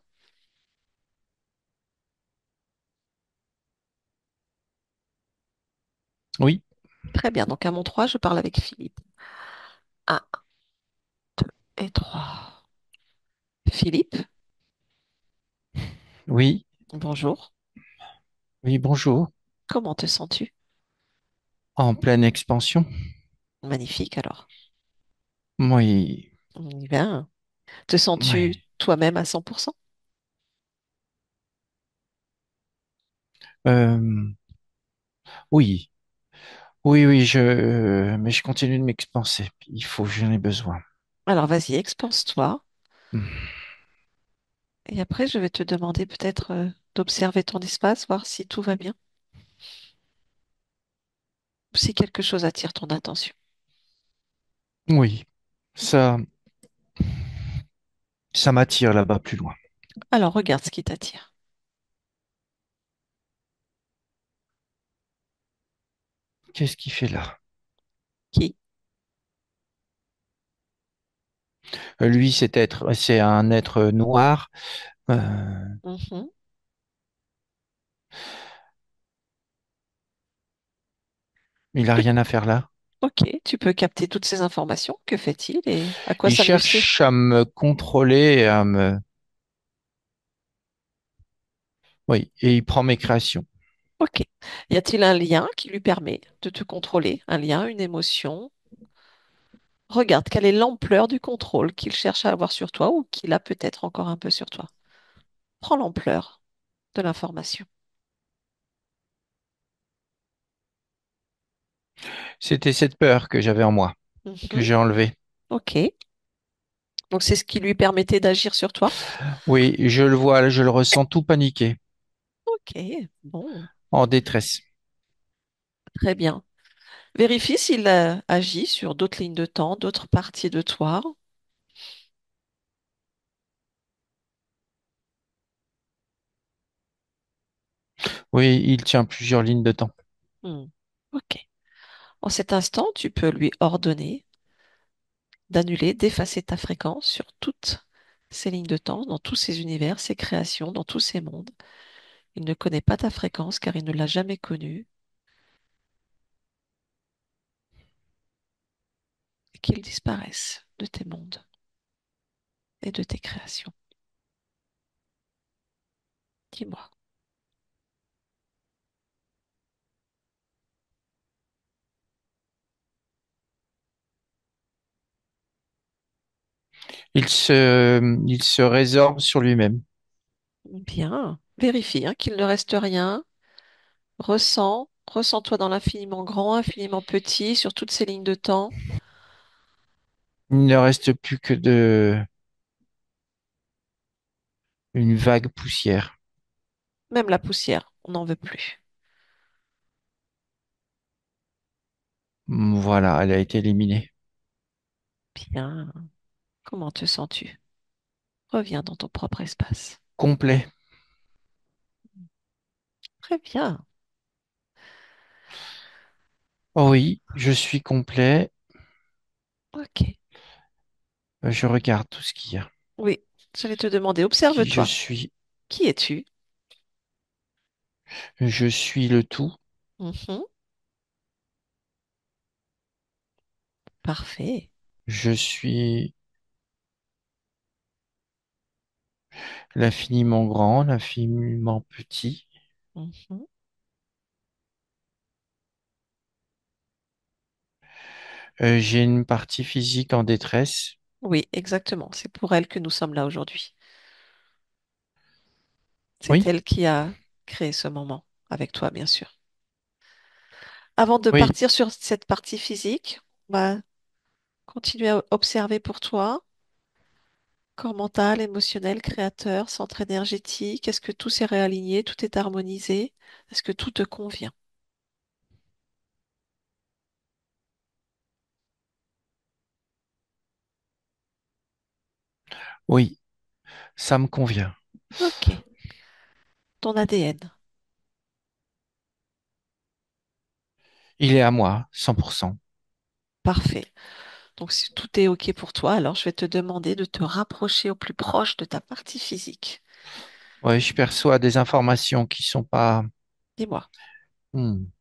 Oui, Très bien. Donc, à mon 3, je parle avec Philippe. Un, 2 et 3. Philippe, oui, bonjour. oui, bonjour. Comment te sens-tu? En pleine expansion. Magnifique alors. Oui, Bien. Te sens-tu oui. toi-même à 100%? Euh, oui, oui, oui, mais je continue de m'expanser. Il faut, j'en ai besoin. Alors, vas-y, expanse-toi. Hmm. Et après, je vais te demander peut-être d'observer ton espace, voir si tout va bien, ou si quelque chose attire ton attention. Oui, ça, ça m'attire là-bas plus loin. Alors, regarde ce qui t'attire. Qu'est-ce qu'il fait là? Qui? Lui, c'est un être noir. Euh, Mhm. il a Tu- rien à faire là. Ok, tu peux capter toutes ces informations. Que fait-il et à quoi Il ça lui sert? cherche à me contrôler, et à me, oui, et il prend mes créations. Ok. Y a-t-il un lien qui lui permet de te contrôler? Un lien, une émotion? Regarde, quelle est l'ampleur du contrôle qu'il cherche à avoir sur toi ou qu'il a peut-être encore un peu sur toi. Prends l'ampleur de l'information. C'était cette peur que j'avais en moi, que Mhm. j'ai enlevée. Ok. Donc c'est ce qui lui permettait d'agir sur toi? Oui, je le vois, je le ressens tout paniqué, Ok. Bon, en détresse. très bien. Vérifie s'il agit sur d'autres lignes de temps, d'autres parties de toi. Oui, il tient plusieurs lignes de temps. Hmm. Ok. En cet instant, tu peux lui ordonner d'annuler, d'effacer ta fréquence sur toutes ces lignes de temps, dans tous ces univers, ces créations, dans tous ces mondes. Il ne connaît pas ta fréquence car il ne l'a jamais connue et qu'il disparaisse de tes mondes et de tes créations. Dis-moi. Il se résorbe sur lui-même. Bien. Vérifie hein, qu'il ne reste rien. Ressens-toi dans l'infiniment grand, infiniment petit, sur toutes ces lignes de temps. Il ne reste plus que une vague poussière. Même la poussière, on n'en veut plus. Voilà, elle a été éliminée. Bien. Comment te sens-tu? Reviens dans ton propre espace. Complet. Très bien. Oh oui, je suis complet. Ok. Je regarde tout ce qu'il y a. Oui, j'allais te demander, Qui je observe-toi. suis. Qui es-tu? Je suis le tout. Mhm. Parfait. Je suis l'infiniment grand, l'infiniment petit. Mhm. J'ai une partie physique en détresse. Oui, exactement. C'est pour elle que nous sommes là aujourd'hui. C'est Oui, elle qui a créer ce moment avec toi, bien sûr. Avant de Oui, partir sur cette partie physique, on va continuer à observer pour toi, corps mental, émotionnel, créateur, centre énergétique. Est-ce que tout s'est réaligné, tout est harmonisé? Est-ce que tout te convient? oui, ça me convient. Ok. Ton ADN. Il est à moi, 100%. Parfait. Donc, si tout est OK pour toi, alors je vais te demander de te rapprocher au plus proche de ta partie physique. Oui, je perçois des informations qui sont pas. Dis-moi. Hmm.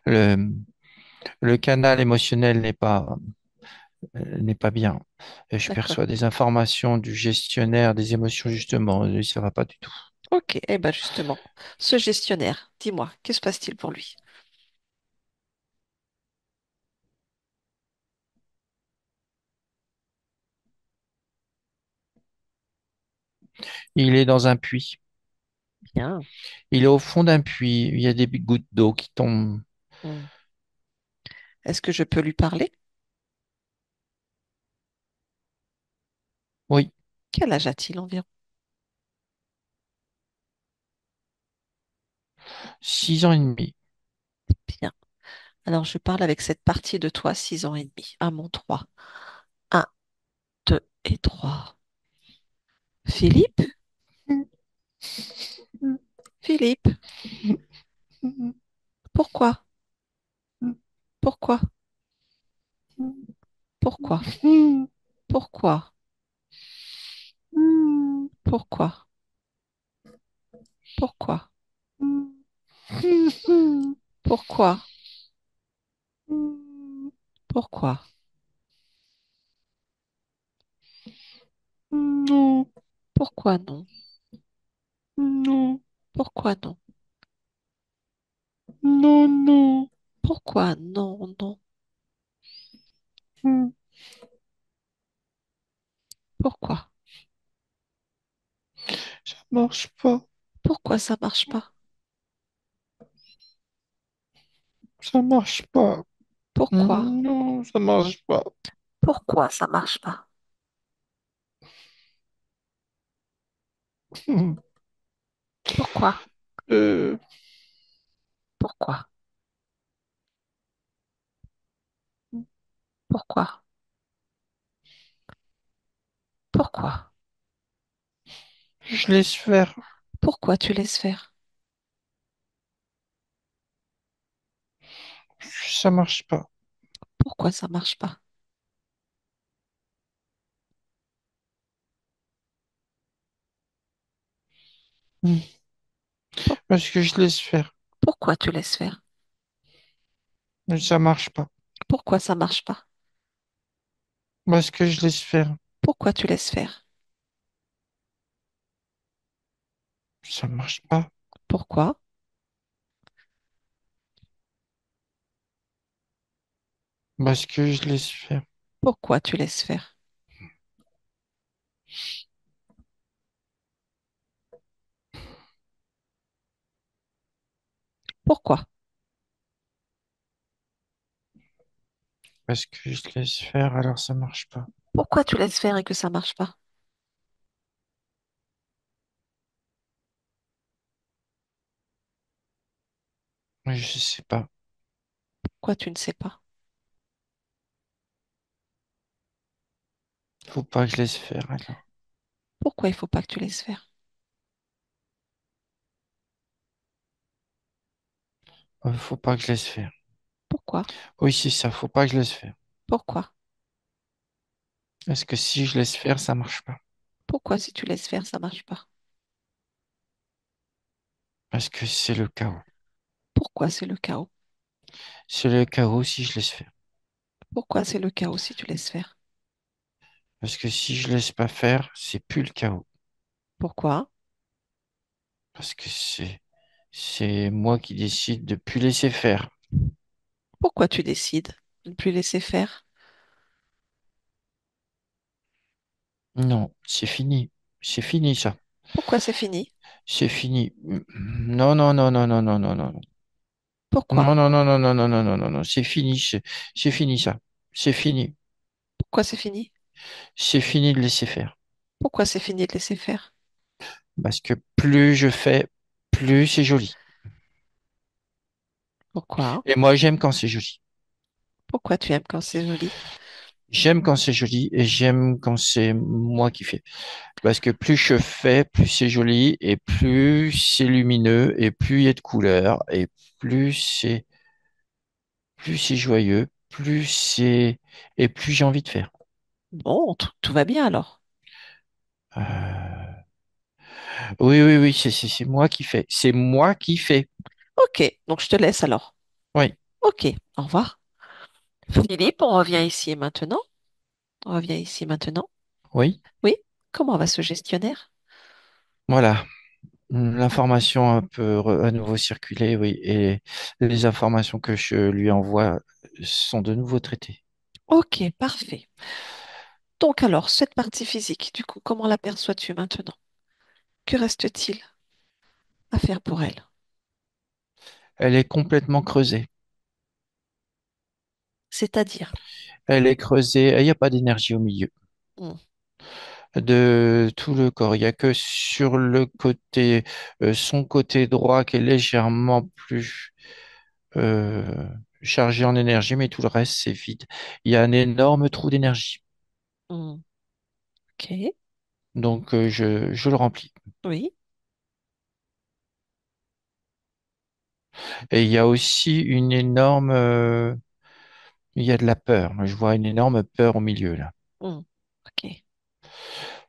Le, le canal émotionnel n'est pas bien. Et je D'accord. perçois des informations du gestionnaire des émotions, justement. Et ça va pas du tout. OK. Eh bien, justement, ce gestionnaire, dis-moi, que se passe-t-il pour lui? Il est dans un puits. Bien. Il est au fond d'un puits. Il y a des gouttes d'eau qui tombent. Hmm. Est-ce que je peux lui parler? Oui, Quel âge a-t-il environ? 6 ans et demi. Bien. Alors, je parle avec cette partie de toi, 6 ans et demi, à mon 3. Un, 2 et 3. Philippe? Philippe, pourquoi? Pourquoi? Pourquoi? Pourquoi? Pourquoi? Pourquoi? Pourquoi? Pourquoi? Non, Pourquoi non? non, Pourquoi non? non, non. Pourquoi non, non? Pourquoi? Ça marche pas. Pourquoi ça marche pas? Ça marche pas. Pourquoi? Non, ça marche pas. Pourquoi ça marche pas? Pourquoi? Euh, Pourquoi? Pourquoi? Pourquoi? je laisse faire. Pourquoi tu laisses faire? Ça marche pas. Pourquoi ça marche pas? Pour- Parce que je laisse faire. Pourquoi tu laisses faire? Ça marche pas. Pourquoi ça marche pas? Parce que je laisse faire. Pourquoi tu laisses faire? Ça marche pas. Pourquoi? Parce que je laisse faire. Pourquoi tu laisses faire? Pourquoi? Parce que je laisse faire, alors ça marche pas. Pourquoi tu laisses faire et que ça marche pas? Mais je sais pas. Pourquoi tu ne sais pas? Faut pas que je laisse faire, alors. Pourquoi il faut pas que tu laisses faire? Faut pas que je laisse faire. Pourquoi? Oui, c'est ça. Faut pas que je laisse faire. Pourquoi? Parce que si je laisse faire, ça marche pas. Pourquoi si tu laisses faire, ça marche pas? Parce que c'est le chaos. Pourquoi c'est le chaos? C'est le chaos si je laisse faire. Pourquoi c'est le chaos si tu laisses faire? Parce que si je laisse pas faire, c'est plus le chaos. Pourquoi? Parce que c'est moi qui décide de plus laisser faire. Pourquoi tu décides de ne plus laisser faire? Non, c'est fini. C'est fini ça. Pourquoi c'est fini? C'est fini. Non, non, non, non, non, non, non, non. Pourquoi? Non, non, non, non, non, non, non, non, non, non. C'est fini. C'est fini ça. C'est fini. Pourquoi c'est fini? C'est fini de laisser faire. Pourquoi c'est fini de laisser faire? Parce que plus je fais, plus c'est joli. Pourquoi? Et moi, j'aime quand c'est joli. Pourquoi tu aimes quand c'est joli? J'aime quand c'est joli et j'aime quand c'est moi qui fais. Parce que plus je fais, plus c'est joli et plus c'est lumineux et plus il y a de couleurs et plus c'est joyeux, et plus j'ai envie de faire. Bon, tout va bien alors. Euh, Oui, oui, oui, c'est moi qui fais. C'est moi qui fais. Ok, donc je te laisse alors. Oui, Ok, au revoir. Philippe, on revient ici et maintenant. On revient ici maintenant. oui, Oui, comment va ce gestionnaire? voilà. L'information peut à nouveau circuler, oui, et les informations que je lui envoie sont de nouveau traitées. Ok, parfait. Donc alors, cette partie physique, du coup, comment l'aperçois-tu maintenant? Que reste-t-il à faire pour elle? Elle est complètement creusée. C'est-à-dire, Elle est creusée, il n'y a pas d'énergie au milieu hmm, de tout le corps. Il n'y a que sur le côté, son côté droit qui est légèrement plus euh, chargé en énergie, mais tout le reste, c'est vide. Il y a un énorme trou d'énergie. hmm, ok, Donc, je le remplis. oui, Et il y a aussi il y a de la peur. Moi, je vois une énorme peur au milieu, là. hmm, ok,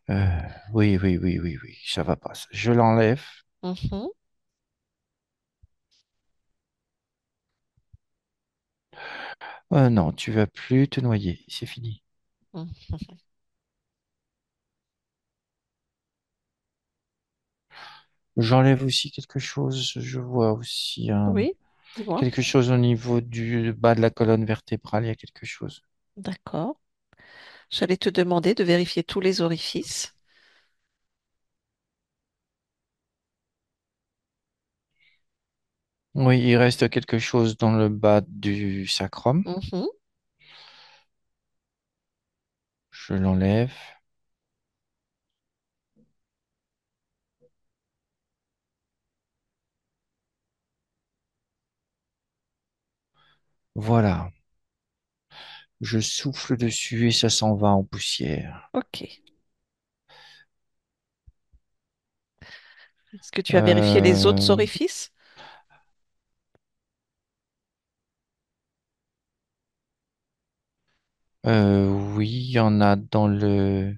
Euh, oui, oui, oui, oui, oui, ça va pas. Ça. Je l'enlève. mhm, Non, tu vas plus te noyer. C'est fini. hmm. J'enlève aussi quelque chose. Je vois aussi Oui, dis-moi. quelque chose au niveau du bas de la colonne vertébrale. Il y a quelque chose. D'accord. J'allais te demander de vérifier tous les orifices. Oui, il reste quelque chose dans le bas du sacrum. Mhm, Je l'enlève. Voilà. Je souffle dessus et ça s'en va en poussière. ok. Est-ce que tu as vérifié les autres Euh, orifices? oui, il y en a dans le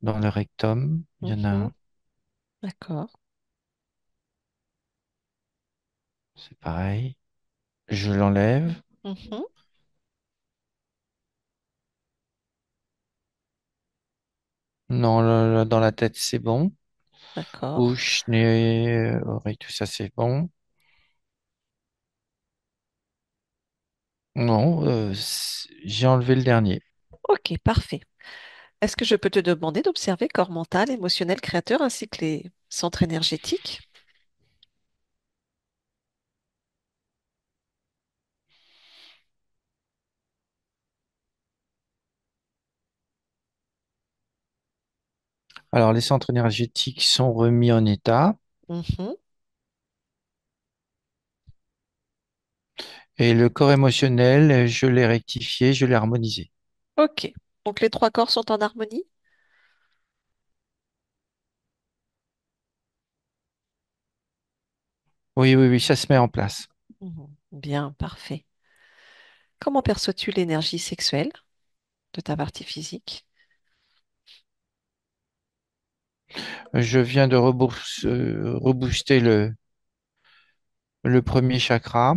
rectum. Il y en a Mhm, un, d'accord. c'est pareil. Je l'enlève. Mhm, Non, dans la tête, c'est bon. d'accord. Bouche, nez, oreille, tout ça, c'est bon. Non, j'ai enlevé le dernier. Ok, parfait. Est-ce que je peux te demander d'observer corps mental, émotionnel, créateur ainsi que les centres énergétiques? Alors, les centres énergétiques sont remis en état Mhm, et le corps émotionnel, je l'ai rectifié, je l'ai harmonisé. ok. Donc les trois corps sont en harmonie? Oui, oui, oui, ça se met en place. Mhm, bien, parfait. Comment perçois-tu l'énergie sexuelle de ta partie physique? Je viens de rebooster le premier chakra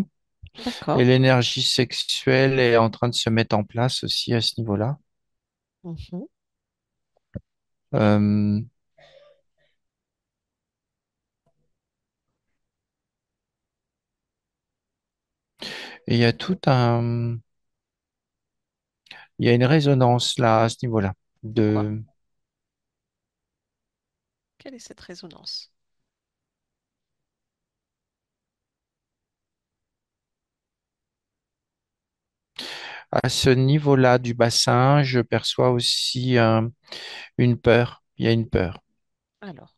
D'accord. et l'énergie sexuelle est en train de se mettre en place aussi à ce niveau-là. Mhm, Euh, et il y a une résonance là à ce niveau-là. Pourquoi? de Quelle est cette résonance? à ce niveau-là du bassin, je perçois aussi une peur. Il y a une peur. Alors,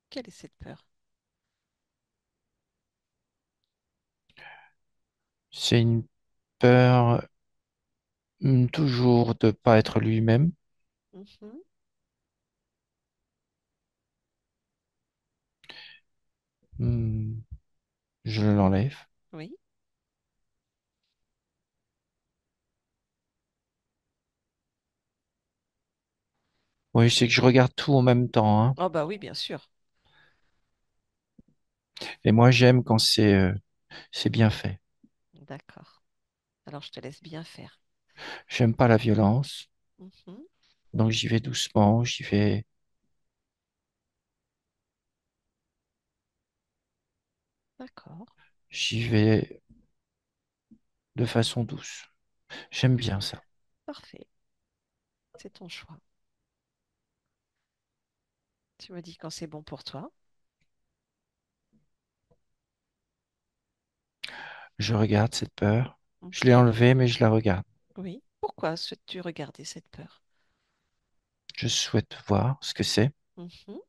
quelle est cette peur? C'est une peur toujours de pas être lui-même. Mhm. Hmm, je l'enlève. Oui. Oui, c'est que je regarde tout en même temps, hein. Oh bah oui, bien sûr. Et moi, j'aime quand c'est bien fait. D'accord. Alors, je te laisse bien faire. J'aime pas la violence, Mhm. donc j'y vais doucement, D'accord. j'y vais de façon douce. J'aime bien ça. Parfait. C'est ton choix. Tu me dis quand c'est bon pour toi. Je regarde cette peur. Je l'ai Mhm. enlevée, mais je la regarde. Oui. Pourquoi souhaites-tu regarder cette peur? Je souhaite voir ce que c'est. Mhm.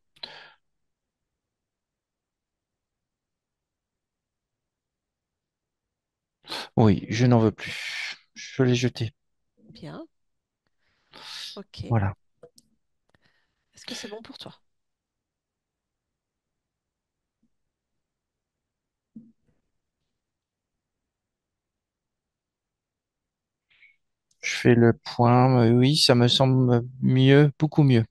Oui, je n'en veux plus. Je l'ai jeté. Bien. Ok. Voilà. Est-ce que c'est bon pour toi? Je fais le point. Oui, ça me semble mieux, beaucoup mieux.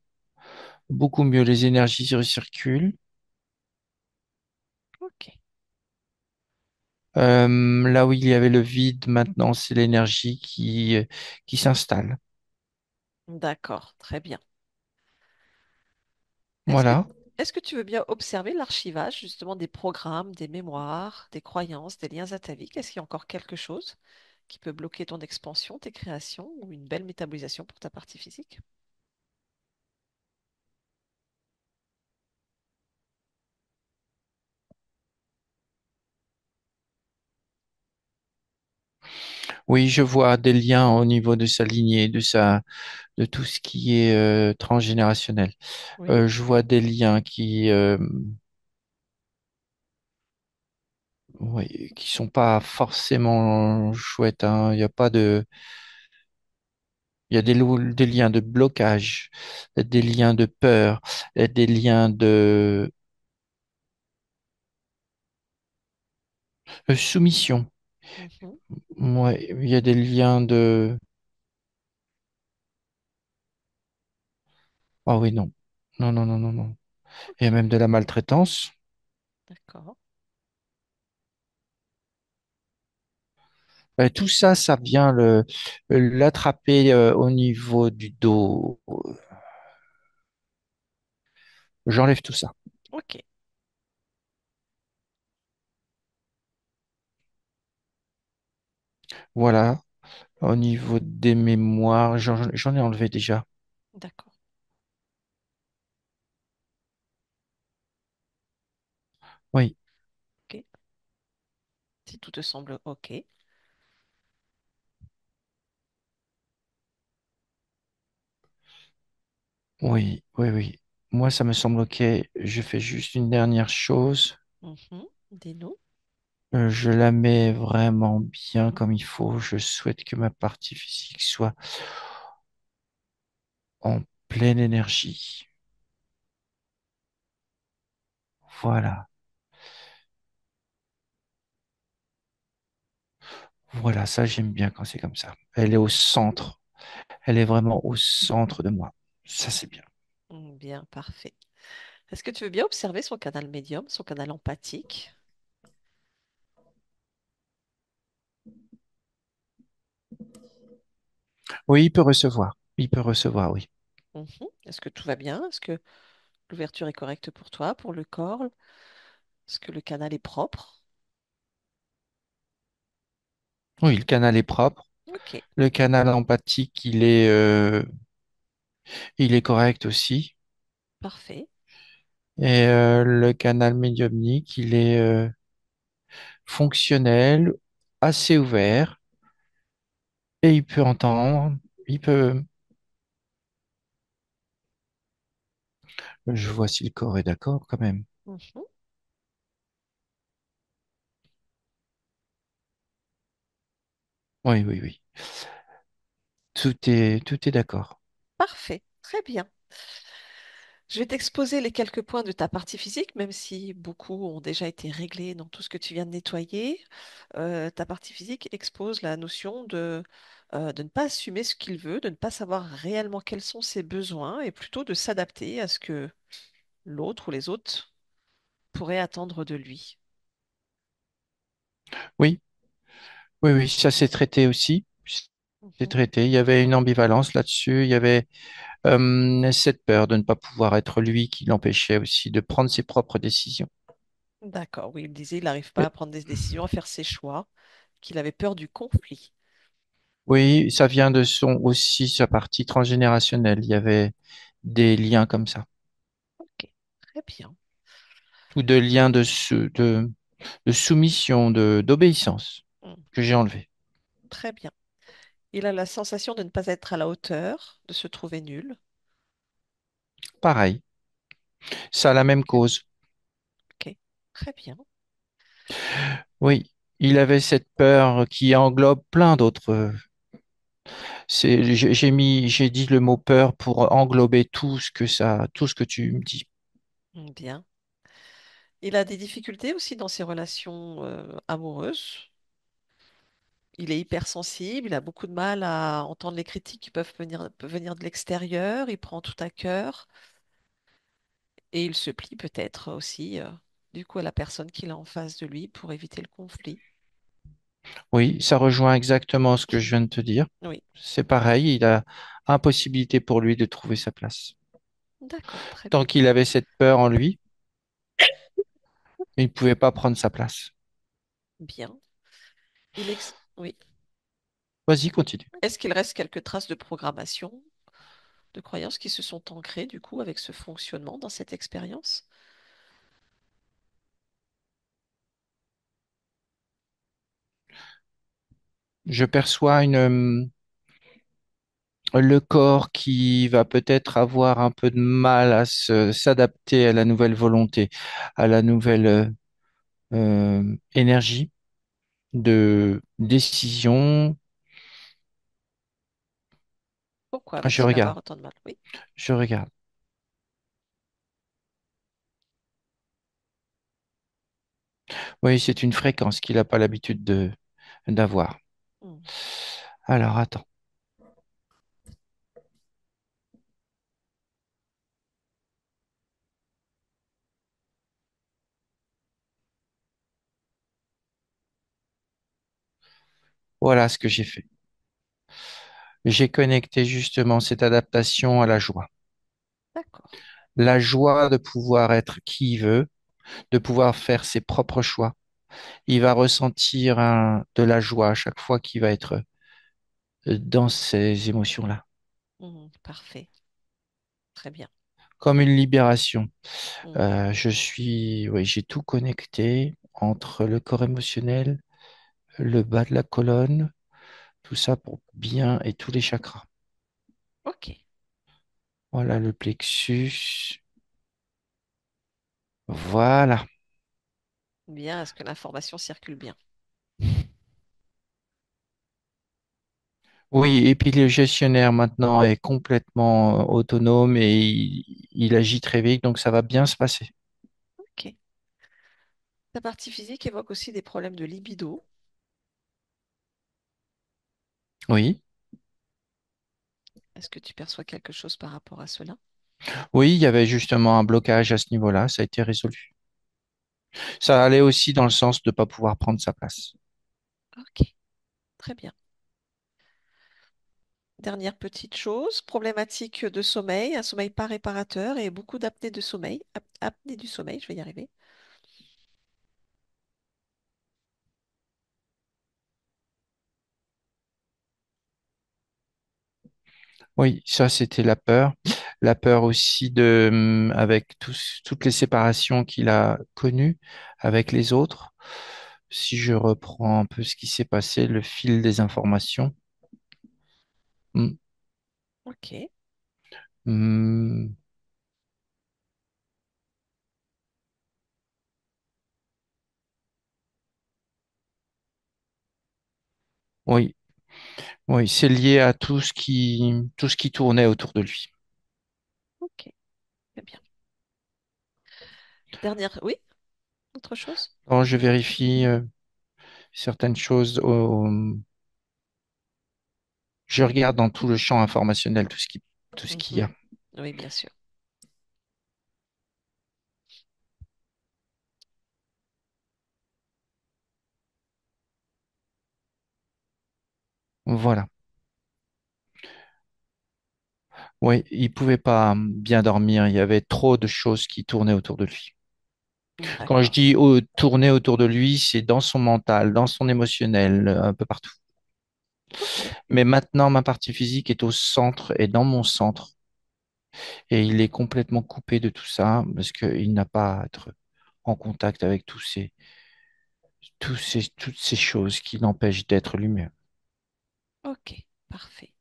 Beaucoup mieux. Les énergies recirculent. Ok. Là où il y avait le vide, maintenant, c'est l'énergie qui s'installe. D'accord. Très bien. Est-ce que, Voilà. est-ce que tu veux bien observer l'archivage justement des programmes, des mémoires, des croyances, des liens ataviques? Est-ce qu'il y a encore quelque chose qui peut bloquer ton expansion, tes créations ou une belle métabolisation pour ta partie physique? Oui, je vois des liens au niveau de sa lignée, de tout ce qui est transgénérationnel. Oui. Je vois des liens oui, qui sont pas forcément chouettes, hein. Il n'y a pas de, il y a des liens de blocage, des liens de peur, des liens de soumission. Mhm. Ouais, il y a des liens de, ah oui, non. Non, non, non, non, non. Il y a Ok. même de la maltraitance. D'accord. Tout ça, ça vient l'attraper au niveau du dos. J'enlève tout ça. Ok. Voilà. Au niveau des mémoires, j'en ai enlevé déjà. D'accord. Oui, Ok. Si tout te semble ok. oui, oui, oui. Moi, ça me semble OK. Je fais juste une dernière chose. Mhm. Dis-nous. Je la mets vraiment bien comme il faut. Je souhaite que ma partie physique soit en pleine énergie. Voilà. Voilà, ça, j'aime bien quand c'est comme ça. Elle est au centre. Elle est vraiment au centre de moi. Ça, c'est bien. Bien, parfait. Est-ce que tu veux bien observer son canal médium, son canal empathique? Oui, il peut recevoir. Il peut recevoir, oui. Mhm. Est-ce que tout va bien? Est-ce que l'ouverture est correcte pour toi, pour le corps? Est-ce que le canal est propre? Oui, le canal est propre. Ok. Le canal empathique, il est, Il est correct aussi. Parfait. Et le canal médiumnique, il est fonctionnel, assez ouvert, et il peut entendre. Il peut. Je vois si le corps est d'accord quand même. Mhm. Oui, oui, oui. Tout est d'accord. Parfait. Très bien. Je vais t'exposer les quelques points de ta partie physique, même si beaucoup ont déjà été réglés dans tout ce que tu viens de nettoyer. Ta partie physique expose la notion de ne pas assumer ce qu'il veut, de ne pas savoir réellement quels sont ses besoins et plutôt de s'adapter à ce que l'autre ou les autres pourraient attendre de lui. Oui, oui, oui, ça s'est traité aussi. C'est Mhm. traité. Il y avait une ambivalence là-dessus. Il y avait cette peur de ne pas pouvoir être lui qui l'empêchait aussi de prendre ses propres décisions. D'accord, oui, il disait il n'arrive pas Euh, à prendre des décisions, à faire ses choix, qu'il avait peur du conflit. Oui, ça vient de son aussi sa partie transgénérationnelle. Il y avait des liens comme ça, Ok, très bien. ou de liens de soumission, d'obéissance Mm, que j'ai enlevé. très bien. Il a la sensation de ne pas être à la hauteur, de se trouver nul. Pareil, ça a la même cause. Ok, très bien. Oui, il avait cette peur qui englobe plein d'autres. J'ai dit le mot peur pour englober tout ce que ça, tout ce que tu me dis. Bien. Il a des difficultés aussi dans ses relations amoureuses. Il est hypersensible, il a beaucoup de mal à entendre les critiques qui peuvent venir de l'extérieur, il prend tout à cœur et il se plie peut-être aussi du coup à la personne qu'il a en face de lui pour éviter le conflit. Oui, ça rejoint exactement ce que je viens de te dire. Oui, C'est pareil, il a impossibilité pour lui de trouver sa place. d'accord, très Tant bien. qu'il avait cette peur en lui, il ne pouvait pas prendre sa place. Bien. Oui. Vas-y, continue. Est-ce qu'il reste quelques traces de programmation, de croyances qui se sont ancrées du coup avec ce fonctionnement dans cette expérience? Je perçois le corps qui va peut-être avoir un peu de mal à s'adapter à la nouvelle volonté, à la nouvelle énergie de décision. Pourquoi Je va-t-il regarde, avoir autant de mal? Oui. je regarde. Oui, c'est une fréquence qu'il n'a pas l'habitude d'avoir. Hmm. Alors, attends. Voilà ce que j'ai fait. J'ai connecté justement cette adaptation à la joie. D'accord. La joie de pouvoir être qui il veut, de pouvoir faire ses propres choix. Il va ressentir de la joie à chaque fois qu'il va être dans ces émotions-là, Parfait. Très bien. comme une libération. Hmm. Oui, j'ai tout connecté entre le corps émotionnel, le bas de la colonne, tout ça pour bien et tous les chakras. Ok. Voilà le plexus. Voilà. Bien, est-ce que l'information circule bien? Oui, et puis le gestionnaire maintenant est complètement autonome et il agit très vite, donc ça va bien se passer. Ok. Ta partie physique évoque aussi des problèmes de libido. Oui, Est-ce que tu perçois quelque chose par rapport à cela? oui, il y avait justement un blocage à ce niveau-là, ça a été résolu. Ça allait aussi dans le sens de ne pas pouvoir prendre sa place. Ok. Très bien. Dernière petite chose, problématique de sommeil, un sommeil pas réparateur et beaucoup d'apnée de sommeil. Apnée du sommeil, je vais y arriver. Oui, ça c'était la peur. La peur aussi de, avec toutes les séparations qu'il a connues avec les autres. Si je reprends un peu ce qui s'est passé, le fil des informations. Hmm, Ok. hmm, oui, oui, c'est lié à tout ce qui tournait autour de lui. Ok. Très bien. Dernière. Oui, autre chose? Quand je vérifie certaines choses, je regarde dans tout le champ informationnel tout ce qu'il y Mhm. a. Oui, bien sûr. Voilà. Oui, il pouvait pas bien dormir. Il y avait trop de choses qui tournaient autour de lui. Quand je D'accord. dis tourner autour de lui, c'est dans son mental, dans son émotionnel, un peu partout. Ok. Mais maintenant, ma partie physique est au centre et dans mon centre. Et il est complètement coupé de tout ça parce qu'il n'a pas à être en contact avec toutes ces choses qui l'empêchent d'être lui-même. Ok. Parfait.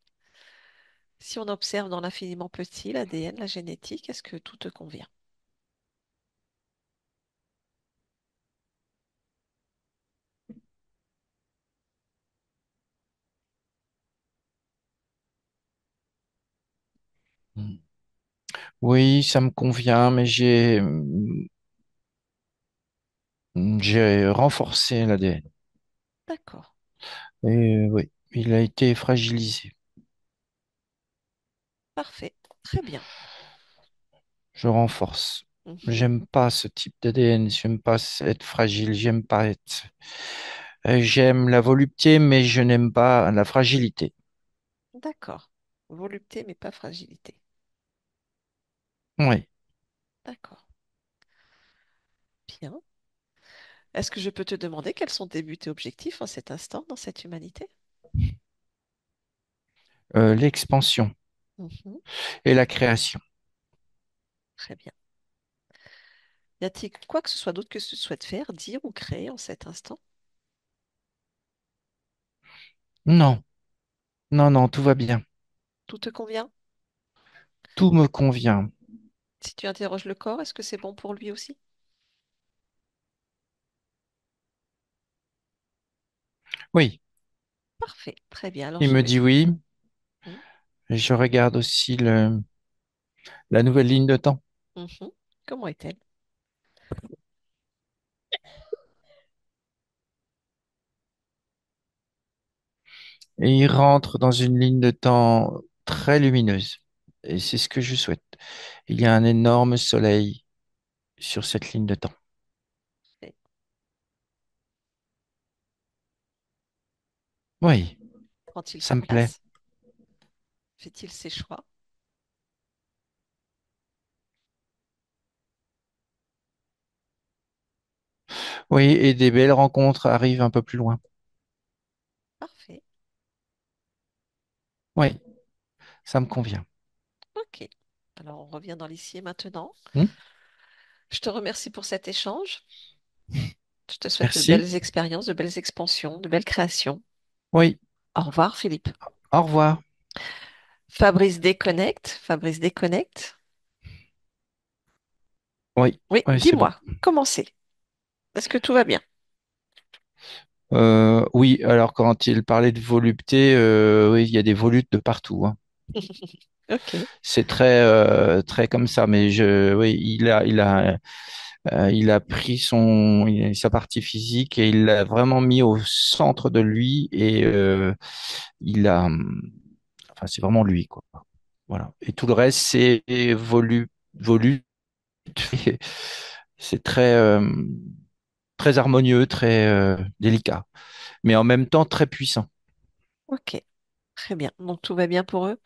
Si on observe dans l'infiniment petit, l'ADN, la génétique, est-ce que tout te convient? Oui, ça me convient, mais j'ai renforcé l'ADN. D'accord. Et oui, il a été fragilisé. Parfait. Très bien. Je renforce. Mhm. J'aime pas ce type d'ADN. J'aime pas être fragile. J'aime pas être. J'aime la volupté, mais je n'aime pas la fragilité. D'accord. Volupté, mais pas fragilité. Oui. D'accord. Bien. Est-ce que je peux te demander quels sont tes buts et objectifs en cet instant, dans cette humanité? L'expansion Mhm. et la création. Très bien. Y a-t-il quoi que ce soit d'autre que tu souhaites faire, dire ou créer en cet instant? Non, non, non, tout va bien. Tout te convient? Tout me convient. Si tu interroges le corps, est-ce que c'est bon pour lui aussi? Oui, Parfait. Très bien. Alors il je me vais. dit oui. Mhm. Et je regarde aussi la nouvelle ligne de temps. Mhm. Comment est-elle? Et il rentre dans une ligne de temps très lumineuse. Et c'est ce que je souhaite. Il y a un énorme soleil sur cette ligne de temps. Et Oui, prend-il ça sa me plaît. place? Fait-il ses choix? Oui, et des belles rencontres arrivent un peu plus loin. Parfait. Oui, ça me convient. Ok. Alors on revient dans l'ici et maintenant. Hmm. Je te remercie pour cet échange. Je te souhaite de Merci. belles expériences, de belles expansions, de belles créations. Oui, Au revoir, Philippe. au revoir. Fabrice déconnecte. Fabrice déconnecte. Oui, Oui, oui, c'est bon. dis-moi, comment c'est? Est-ce que tout va bien? Oui, alors quand il parlait de volupté, oui, il y a des volutes de partout, hein. Ok. C'est très comme ça, mais oui, il a pris sa partie physique et il l'a vraiment mis au centre de lui et enfin, c'est vraiment lui, quoi. Voilà. Et tout le reste, c'est volute. C'est très harmonieux, très délicat, mais en même temps très puissant. Ok. Très bien. Donc tout va bien pour eux?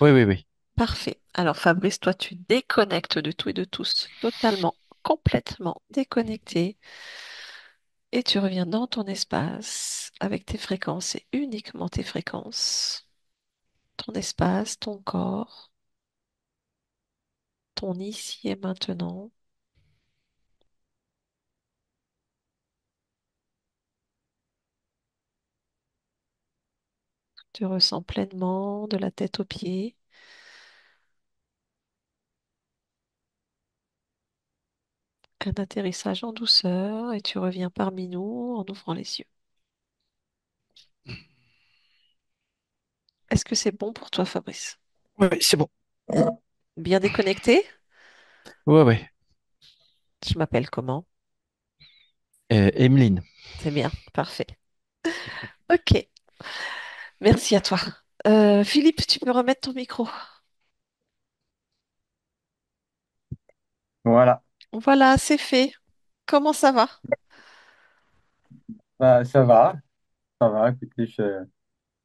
Oui, oui, oui. Parfait. Alors Fabrice, toi, tu déconnectes de tout et de tous, totalement, complètement déconnecté, et tu reviens dans ton espace avec tes fréquences et uniquement tes fréquences. ton espace, ton corps, ton ici et maintenant. Tu ressens pleinement de la tête aux pieds un atterrissage en douceur et tu reviens parmi nous en ouvrant les yeux. Est-ce que c'est bon pour toi, Fabrice? Ouais, ouais, c'est bon. Bien déconnecté? Ouais, ouais. Je m'appelle comment? Emeline. C'est bien, parfait. Ok, merci à toi. Philippe, tu peux remettre ton micro. Voilà. Voilà, c'est fait. Comment ça va? Bah, ça va, ça va. Écoutez,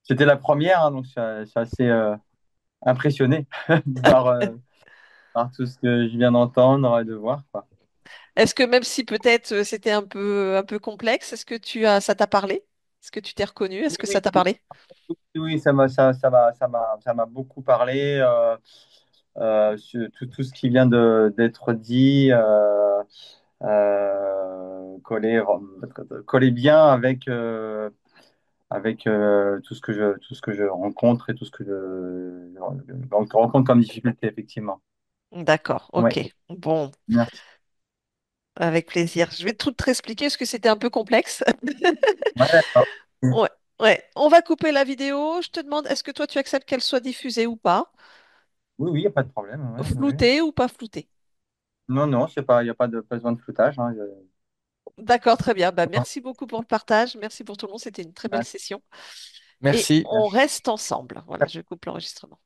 c'était la première, hein, donc je suis assez impressionné de voir, par tout ce que je viens d'entendre et de voir, quoi. Est-ce que même si peut-être c'était un peu complexe, est-ce que ça t'a parlé? Est-ce que tu t'es reconnu? Est-ce Oui, que ça oui, t'a parlé? oui, ça m'a beaucoup parlé. Sur tout ce qui vient d'être dit, coller, coller bien avec tout ce que je rencontre et tout ce que je rencontre comme difficulté, effectivement. D'accord, Oui, ok. Bon, merci. avec plaisir. Je vais tout te réexpliquer parce que c'était un peu complexe. Ouais, d'accord. Ouais, ouais. On va couper la vidéo. Je te demande, est-ce que toi tu acceptes qu'elle soit diffusée ou pas? Oui, oui, il n'y a pas de problème. Ouais, ouais. Floutée ou pas floutée? Non, non, c'est pas, il n'y a pas de besoin de floutage. Hein, D'accord, très bien. Bah, merci beaucoup pour le partage. Merci pour tout le monde. C'était une très belle ouais. session. Et Merci. on reste ensemble. Voilà, je coupe l'enregistrement.